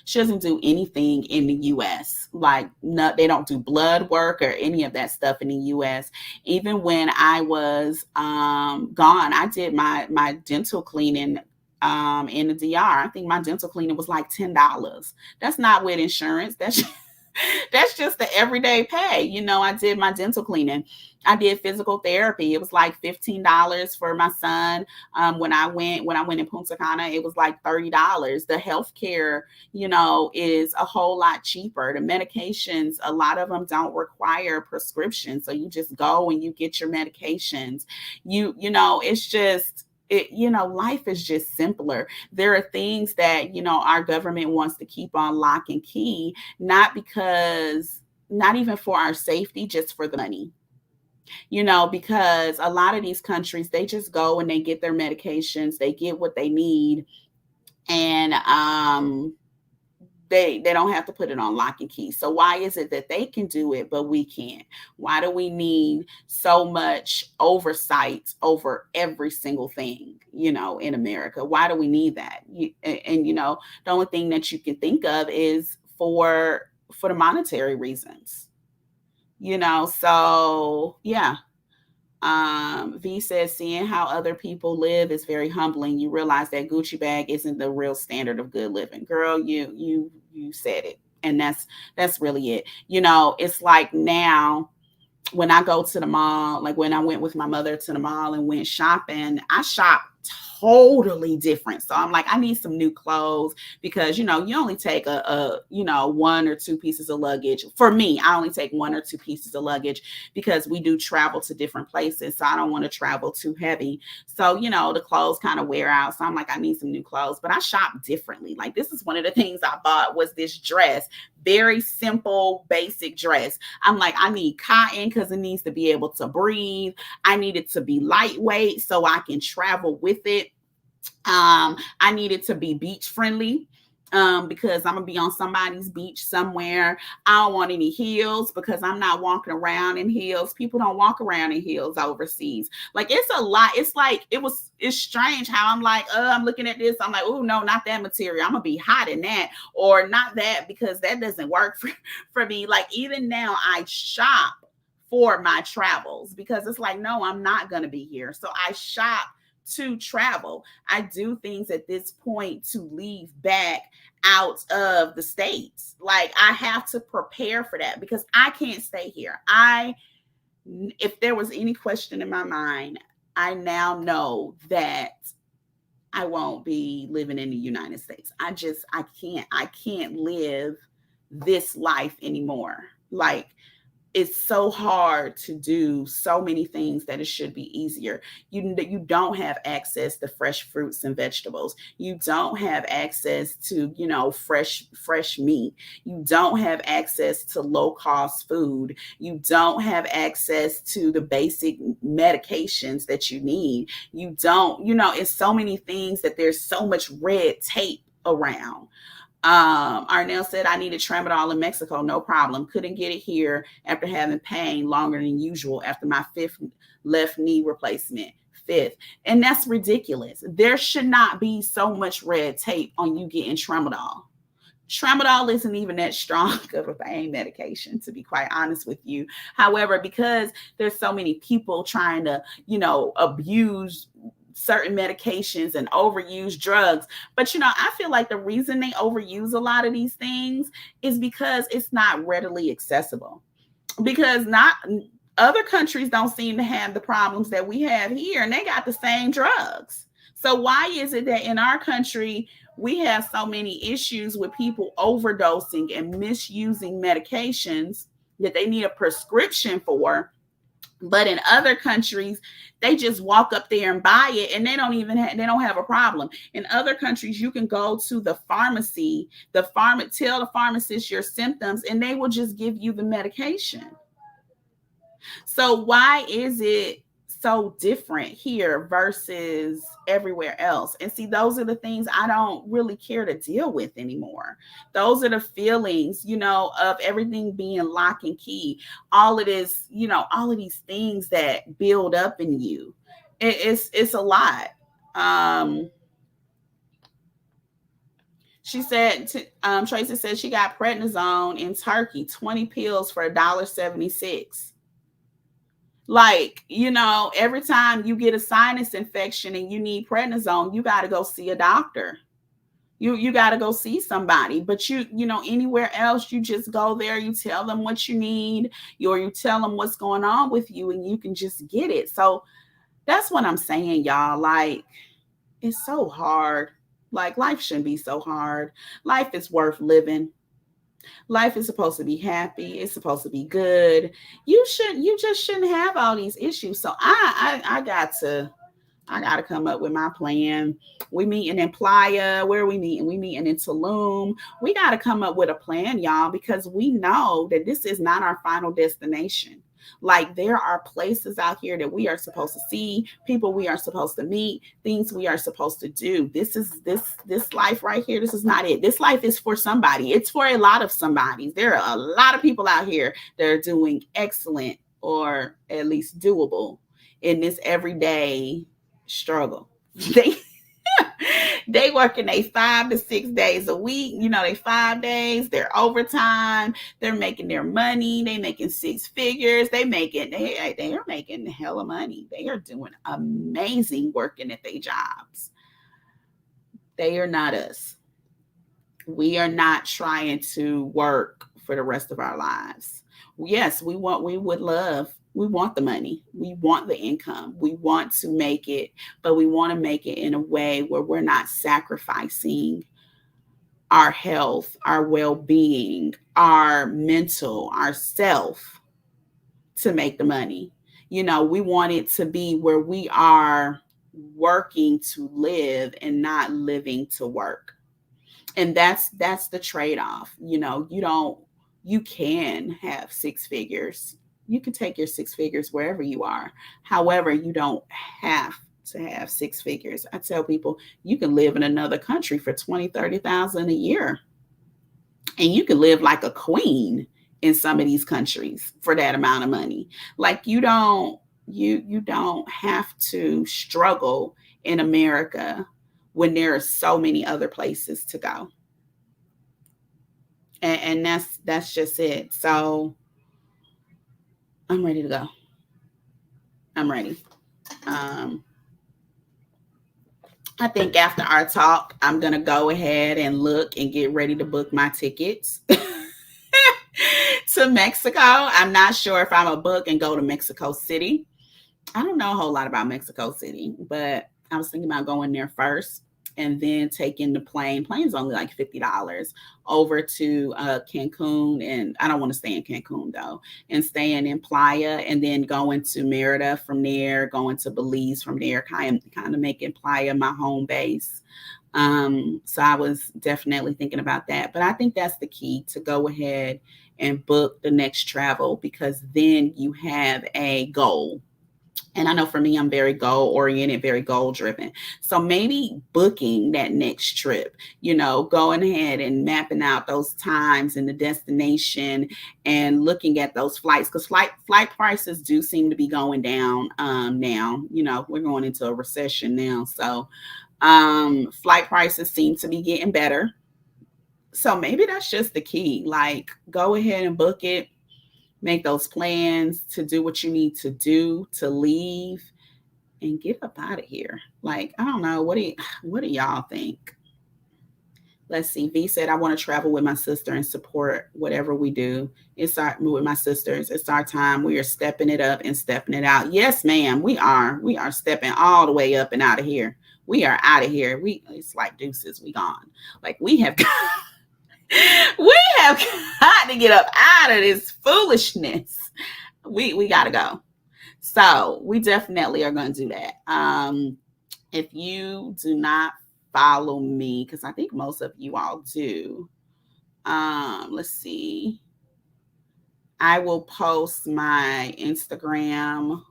She doesn't do anything in the US. Like, no, they don't do blood work or any of that stuff in the US. Even when I was gone, I did my dental cleaning in the DR. I think my dental cleaning was like $10. That's not with insurance. That's just the everyday pay. I did my dental cleaning. I did physical therapy. It was like $15 for my son. When I went in Punta Cana, it was like $30. The healthcare, is a whole lot cheaper. The medications, a lot of them don't require prescription. So you just go and you get your medications. It's just, life is just simpler. There are things that, our government wants to keep on lock and key, not even for our safety, just for the money. Because a lot of these countries, they just go and they get their medications, they get what they need, and they don't have to put it on lock and key. So why is it that they can do it but we can't? Why do we need so much oversight over every single thing, in America? Why do we need that? And the only thing that you can think of is for the monetary reasons. So yeah. V says, seeing how other people live is very humbling. You realize that Gucci bag isn't the real standard of good living. Girl, you said it. And that's really it. It's like now when I go to the mall, like when I went with my mother to the mall and went shopping, I shop totally different. So I'm like, I need some new clothes because, you only take a one or two pieces of luggage. For me, I only take one or two pieces of luggage because we do travel to different places. So I don't want to travel too heavy. So, the clothes kind of wear out. So I'm like, I need some new clothes, but I shop differently. Like, this is one of the things I bought was this dress, very simple, basic dress. I'm like, I need cotton because it needs to be able to breathe. I need it to be lightweight so I can travel with it. I need it to be beach friendly. Because I'm gonna be on somebody's beach somewhere. I don't want any heels because I'm not walking around in heels. People don't walk around in heels overseas. Like, it's a lot. It's like it's strange how I'm like, I'm looking at this. I'm like, oh no, not that material. I'm gonna be hot in that, or not that, because that doesn't work for me. Like, even now I shop for my travels because it's like, no, I'm not gonna be here. So I shop to travel. I do things at this point to leave back out of the States. Like, I have to prepare for that because I can't stay here. If there was any question in my mind, I now know that I won't be living in the United States. I can't live this life anymore. Like, it's so hard to do so many things that it should be easier. You don't have access to fresh fruits and vegetables. You don't have access to, fresh meat. You don't have access to low cost food. You don't have access to the basic medications that you need. You don't, it's so many things that there's so much red tape around. Arnell said, I needed tramadol in Mexico, no problem. Couldn't get it here after having pain longer than usual after my fifth left knee replacement. Fifth. And that's ridiculous. There should not be so much red tape on you getting tramadol. Tramadol isn't even that strong of a pain medication, to be quite honest with you. However, because there's so many people trying to, abuse certain medications and overuse drugs. But, I feel like the reason they overuse a lot of these things is because it's not readily accessible. Because other countries don't seem to have the problems that we have here, and they got the same drugs. So why is it that in our country, we have so many issues with people overdosing and misusing medications that they need a prescription for? But in other countries, they just walk up there and buy it, and they don't have a problem. In other countries, you can go to the pharmacy, tell the pharmacist your symptoms, and they will just give you the medication. So why is it so different here versus everywhere else? And see, those are the things I don't really care to deal with anymore. Those are the feelings, of everything being lock and key. All of this, all of these things that build up in you. It's a lot. She said, Tracy said she got prednisone in Turkey, 20 pills for $1.76. Like, every time you get a sinus infection and you need prednisone, you got to go see a doctor. You got to go see somebody. But anywhere else, you just go there, you tell them what you need, or you tell them what's going on with you, and you can just get it. So that's what I'm saying, y'all. Like, it's so hard. Like, life shouldn't be so hard. Life is worth living. Life is supposed to be happy. It's supposed to be good. You just shouldn't have all these issues. So I got to come up with my plan. We meeting in Playa. Where are we meeting? We meeting in Tulum. We got to come up with a plan, y'all, because we know that this is not our final destination. Like, there are places out here that we are supposed to see, people we are supposed to meet, things we are supposed to do. This life right here. This is not it. This life is for somebody. It's for a lot of somebodies. There are a lot of people out here that are doing excellent, or at least doable, in this everyday struggle. They working 5 to 6 days a week. They 5 days, they're overtime, they're making their money, they making 6 figures, they are making hella money. They are doing amazing working at their jobs. They are not us. We are not trying to work for the rest of our lives. Yes, we want the money. We want the income. We want to make it, but we want to make it in a way where we're not sacrificing our health, our well-being, our mental, our self to make the money. We want it to be where we are working to live and not living to work. And that's the trade-off. You can have 6 figures. You can take your 6 figures wherever you are. However, you don't have to have 6 figures. I tell people, you can live in another country for $20,000, $30,000 a year. And you can live like a queen in some of these countries for that amount of money. Like, you don't have to struggle in America when there are so many other places to go. And that's just it. So I'm ready to go. I'm ready. I think after our talk, I'm going to go ahead and look and get ready to book my tickets to Mexico. I'm not sure if I'm a book and go to Mexico City. I don't know a whole lot about Mexico City, but I was thinking about going there first. and then taking the plane. Plane's only like $50 over to Cancun, and I don't want to stay in Cancun though, and staying in Playa, and then going to Merida from there, going to Belize from there, kind of making Playa my home base. So I was definitely thinking about that. But I think that's the key, to go ahead and book the next travel, because then you have a goal. And I know for me, I'm very goal oriented, very goal driven. So maybe booking that next trip, going ahead and mapping out those times and the destination, and looking at those flights, because flight prices do seem to be going down now. We're going into a recession now. So flight prices seem to be getting better. So maybe that's just the key. Like, go ahead and book it, make those plans to do what you need to do to leave, and get up out of here. Like, I don't know. What do y'all think? Let's see. V said, I want to travel with my sister and support whatever we do. With my sisters. It's our time. We are stepping it up and stepping it out. Yes, ma'am. We are. We are stepping all the way up and out of here. We are out of here. It's like deuces. We gone. Like, we have got to get up out of this foolishness. We got to go. So we definitely are going to do that. If you do not follow me, because I think most of you all do, let's see. I will post my Instagram.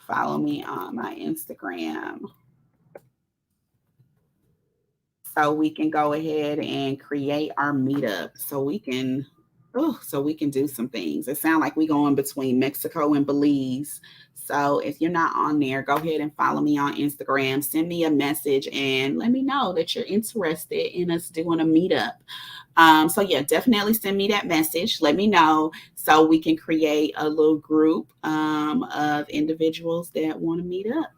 Follow me on my Instagram, so we can go ahead and create our meetup, so we can do some things. It sounds like we going between Mexico and Belize. So if you're not on there, go ahead and follow me on Instagram. Send me a message and let me know that you're interested in us doing a meetup. So yeah, definitely send me that message. Let me know, so we can create a little group of individuals that want to meet up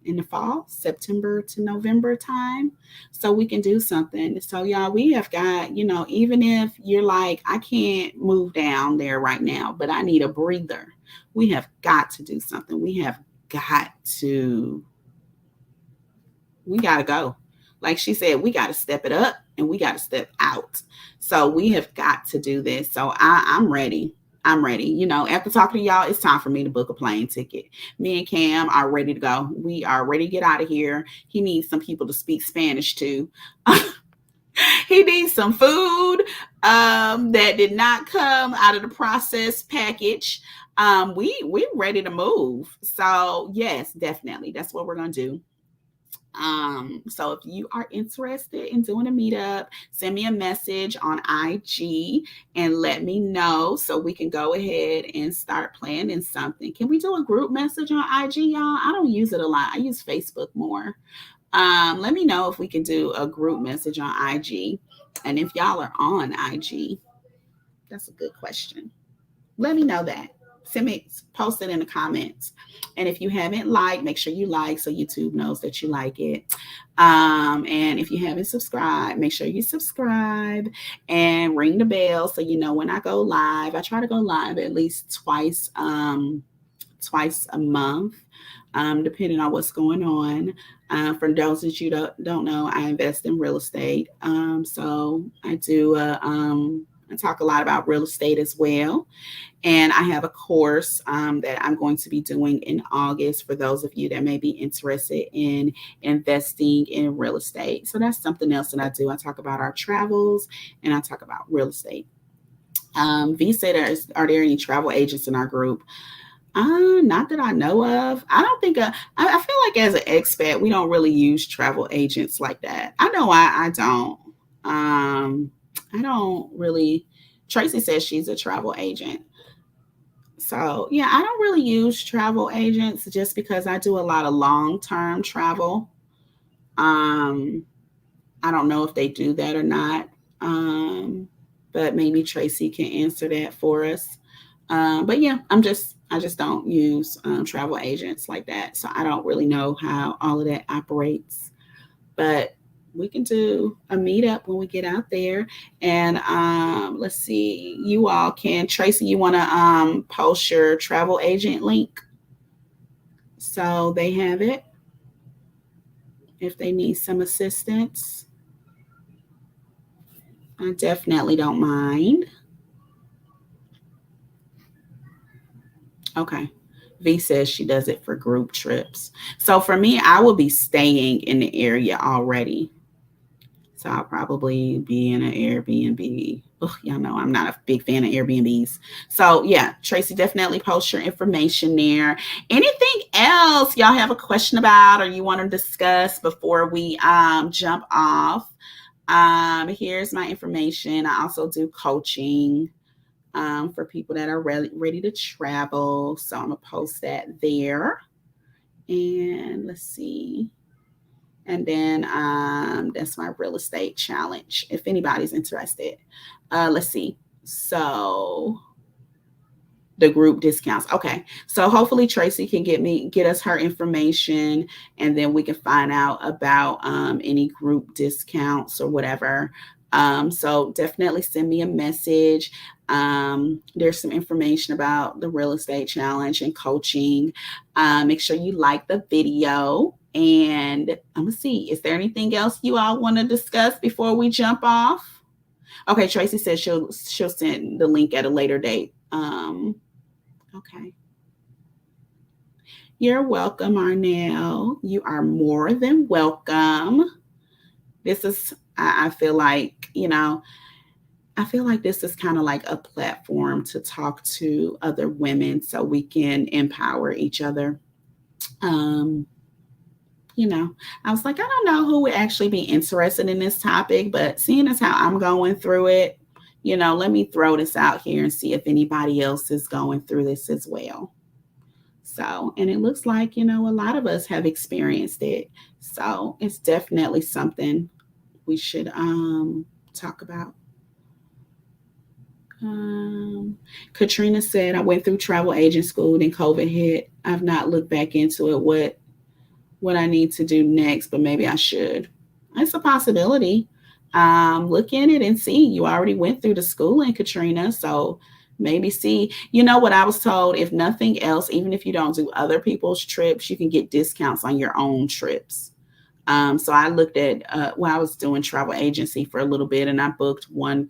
in the fall, September to November time, so we can do something. So y'all, we have got, even if you're like, I can't move down there right now, but I need a breather, we have got to do something. We got to go. Like she said, we got to step it up and we got to step out. So we have got to do this. So I'm ready. I'm ready. After talking to y'all, it's time for me to book a plane ticket. Me and Cam are ready to go. We are ready to get out of here. He needs some people to speak Spanish to. He needs some food that did not come out of the processed package. We're ready to move. So yes, definitely. That's what we're going to do. So if you are interested in doing a meetup, send me a message on IG and let me know, so we can go ahead and start planning something. Can we do a group message on IG, y'all? I don't use it a lot. I use Facebook more. Let me know if we can do a group message on IG. And if y'all are on IG, that's a good question. Let me know that. Post it in the comments. And if you haven't liked, make sure you like, so YouTube knows that you like it. And if you haven't subscribed, make sure you subscribe and ring the bell, so you know when I go live. I try to go live at least twice a month, depending on what's going on. For those that you don't know, I invest in real estate. So I do. I talk a lot about real estate as well. And I have a course that I'm going to be doing in August for those of you that may be interested in investing in real estate. So that's something else that I do. I talk about our travels and I talk about real estate. V said, are there any travel agents in our group? Not that I know of. I don't think, I feel like as an expat, we don't really use travel agents like that. I know I don't. I don't really. Tracy says she's a travel agent. So yeah, I don't really use travel agents just because I do a lot of long-term travel. I don't know if they do that or not. But maybe Tracy can answer that for us. But yeah, I just don't use travel agents like that. So I don't really know how all of that operates. But we can do a meetup when we get out there. And let's see, you all can. Tracy, you want to post your travel agent link so they have it? if they need some assistance. I definitely don't mind. Okay. V says she does it for group trips. So for me, I will be staying in the area already. So I'll probably be in an Airbnb. Ugh, y'all know I'm not a big fan of Airbnbs. So yeah, Tracy, definitely post your information there. Anything else y'all have a question about or you want to discuss before we jump off? Here's my information. I also do coaching for people that are ready to travel. So I'm gonna post that there. And let's see. And then that's my real estate challenge if anybody's interested. Let's see. So the group discounts. Okay. So hopefully Tracy can get us her information and then we can find out about any group discounts or whatever. So definitely send me a message. There's some information about the real estate challenge and coaching. Make sure you like the video. And I'm gonna see, is there anything else you all want to discuss before we jump off? Okay, Tracy says she'll send the link at a later date. Okay. You're welcome, Arnell. You are more than welcome. This is, I feel like, I feel like this is kind of like a platform to talk to other women so we can empower each other. I was like, I don't know who would actually be interested in this topic, but seeing as how I'm going through it, let me throw this out here and see if anybody else is going through this as well. So, and it looks like, a lot of us have experienced it. So it's definitely something we should talk about. Katrina said, I went through travel agent school, then COVID hit. I've not looked back into it. What I need to do next, but maybe I should. It's a possibility. Look in it and see. You already went through the schooling, Katrina. So maybe see, what I was told, if nothing else, even if you don't do other people's trips, you can get discounts on your own trips. So I looked at, I was doing travel agency for a little bit and I booked one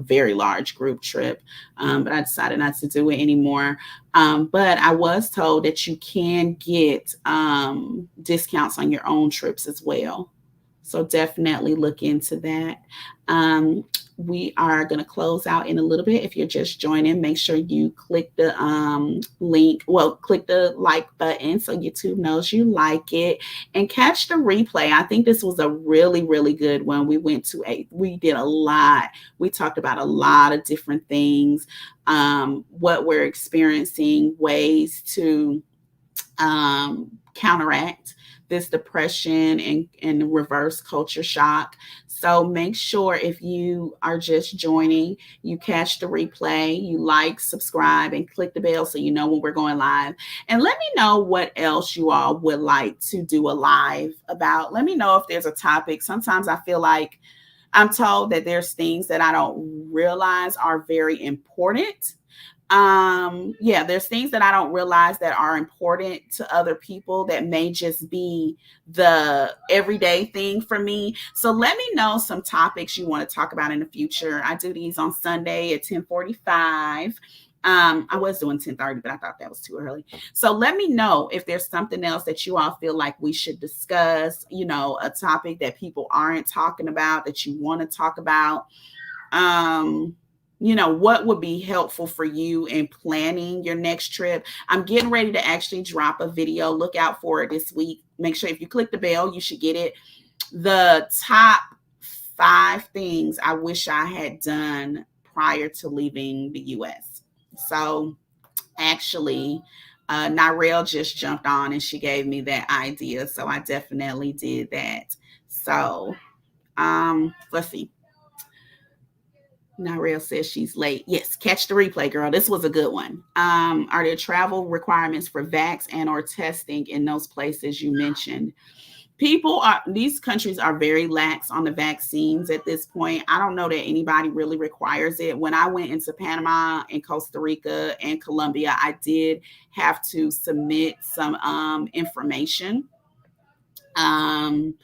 very large group trip, but I decided not to do it anymore. But I was told that you can get discounts on your own trips as well. So definitely look into that. We are going to close out in a little bit. If you're just joining, make sure you click the link. Well, click the like button so YouTube knows you like it, and catch the replay. I think this was a really, really good one. We did a lot. We talked about a lot of different things, what we're experiencing, ways to counteract this depression and reverse culture shock. So make sure if you are just joining, you catch the replay, you like, subscribe, and click the bell so you know when we're going live. And let me know what else you all would like to do a live about. Let me know if there's a topic. Sometimes I feel like I'm told that there's things that I don't realize are very important. There's things that I don't realize that are important to other people that may just be the everyday thing for me. So let me know some topics you want to talk about in the future. I do these on Sunday at 10:45. I was doing 10:30, but I thought that was too early. So let me know if there's something else that you all feel like we should discuss, a topic that people aren't talking about that you want to talk about. What would be helpful for you in planning your next trip. I'm getting ready to actually drop a video. Look out for it this week. Make sure if you click the bell, you should get it. The top 5 things I wish I had done prior to leaving the U.S. So actually, Narelle just jumped on and she gave me that idea. So I definitely did that. So let's see. Narelle says she's late. Yes, catch the replay, girl. This was a good one. Are there travel requirements for vax and or testing in those places you mentioned? These countries are very lax on the vaccines at this point. I don't know that anybody really requires it. When I went into Panama and Costa Rica and Colombia, I did have to submit some information Um,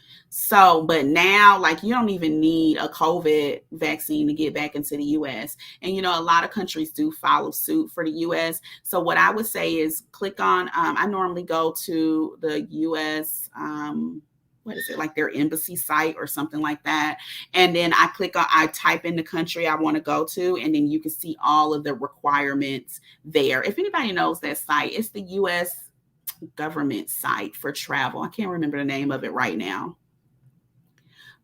but now, like, you don't even need a COVID vaccine to get back into the US. And, a lot of countries do follow suit for the US. So what I would say is click on, I normally go to the US, what is it, like their embassy site or something like that. And then I type in the country I want to go to, and then you can see all of the requirements there. If anybody knows that site, it's the US government site for travel. I can't remember the name of it right now.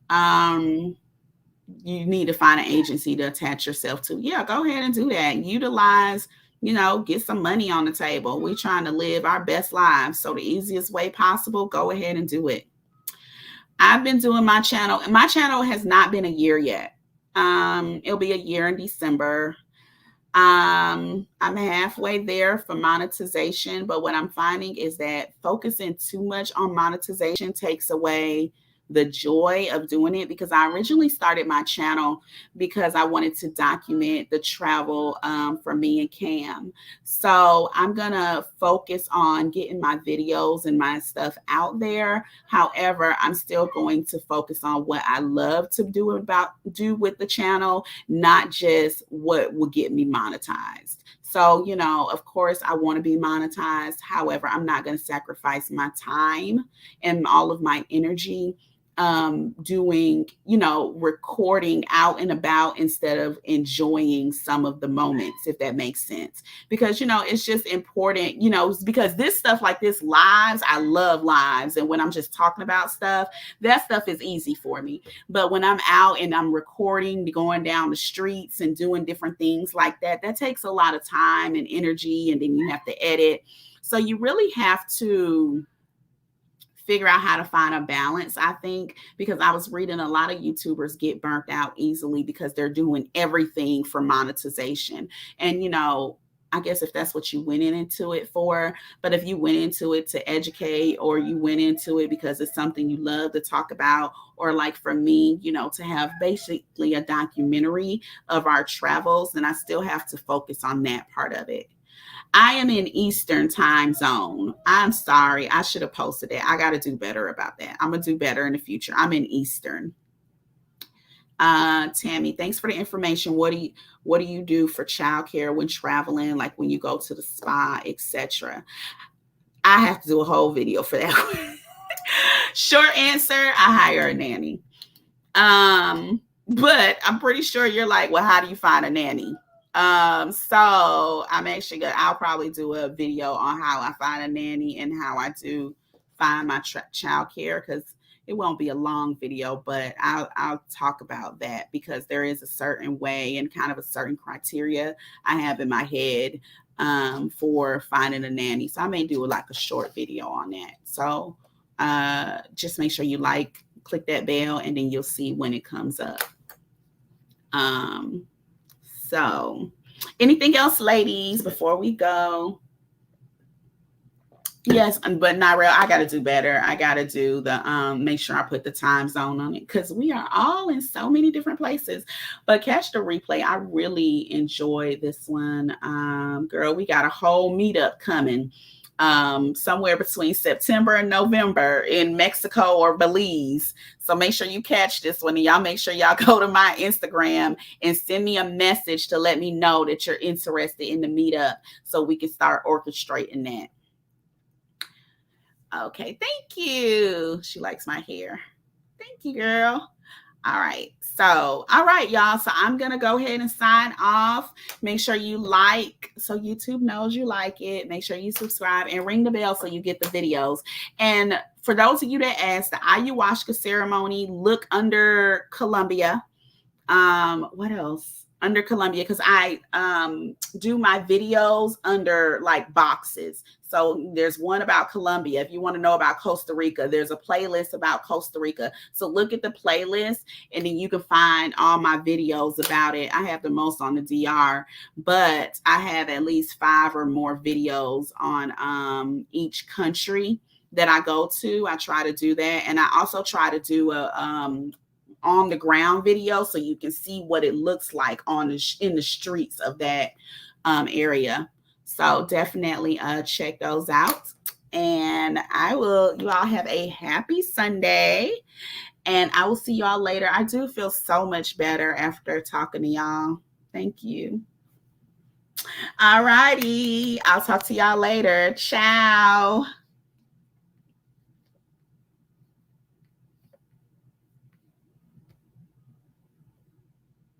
You need to find an agency to attach yourself to. Yeah, go ahead and do that. Utilize, get some money on the table. We're trying to live our best lives. So the easiest way possible, go ahead and do it. I've been doing my channel, and my channel has not been a year yet. It'll be a year in December. I'm halfway there for monetization, but what I'm finding is that focusing too much on monetization takes away the joy of doing it, because I originally started my channel because I wanted to document the travel for me and Cam. So I'm going to focus on getting my videos and my stuff out there. However, I'm still going to focus on what I love to do with the channel, not just what will get me monetized. So, of course, I want to be monetized. However, I'm not going to sacrifice my time and all of my energy doing, recording out and about instead of enjoying some of the moments, if that makes sense. Because, it's just important, because this stuff like this, lives, I love lives. And when I'm just talking about stuff, that stuff is easy for me. But when I'm out and I'm recording, going down the streets and doing different things like that, that takes a lot of time and energy. And then you have to edit. So you really have to figure out how to find a balance, I think, because I was reading a lot of YouTubers get burnt out easily because they're doing everything for monetization. And, I guess if that's what you went into it for, but if you went into it to educate, or you went into it because it's something you love to talk about, or like for me, to have basically a documentary of our travels, then I still have to focus on that part of it. I am in Eastern time zone. I'm sorry. I should have posted that. I got to do better about that. I'm going to do better in the future. I'm in Eastern. Tammy, thanks for the information. What do you do for childcare when traveling, like when you go to the spa, etc.? I have to do a whole video for that. Short answer, I hire a nanny. But I'm pretty sure you're like, well, how do you find a nanny? So I'm actually I'll probably do a video on how I find a nanny and how I do find my child care, because it won't be a long video, but I'll talk about that, because there is a certain way and kind of a certain criteria I have in my head for finding a nanny. So I may do like a short video on that. So just make sure you click that bell, and then you'll see when it comes up. So anything else, ladies, before we go? Yes, but not real. I got to do better. I got to do the make sure I put the time zone on it, because we are all in so many different places. But catch the replay. I really enjoy this one. Girl, we got a whole meetup coming somewhere between September and November in Mexico or Belize. So make sure you catch this one, and y'all make sure y'all go to my Instagram and send me a message to let me know that you're interested in the meetup, so we can start orchestrating that. Okay, thank you. She likes my hair. Thank you, girl. All right. So, all right, y'all. So I'm going to go ahead and sign off. Make sure you like, so YouTube knows you like it. Make sure you subscribe and ring the bell so you get the videos. And for those of you that asked, the ayahuasca ceremony, look under Colombia. What else? Under Colombia, because I do my videos under like boxes. So there's one about Colombia. If you want to know about Costa Rica, there's a playlist about Costa Rica. So look at the playlist, and then you can find all my videos about it. I have the most on the DR, but I have at least 5 or more videos on each country that I go to. I try to do that. And I also try to do a on the ground video, so you can see what it looks like in the streets of that area. So definitely check those out. And you all have a happy Sunday. And I will see y'all later. I do feel so much better after talking to y'all. Thank you. All righty. I'll talk to y'all later. Ciao.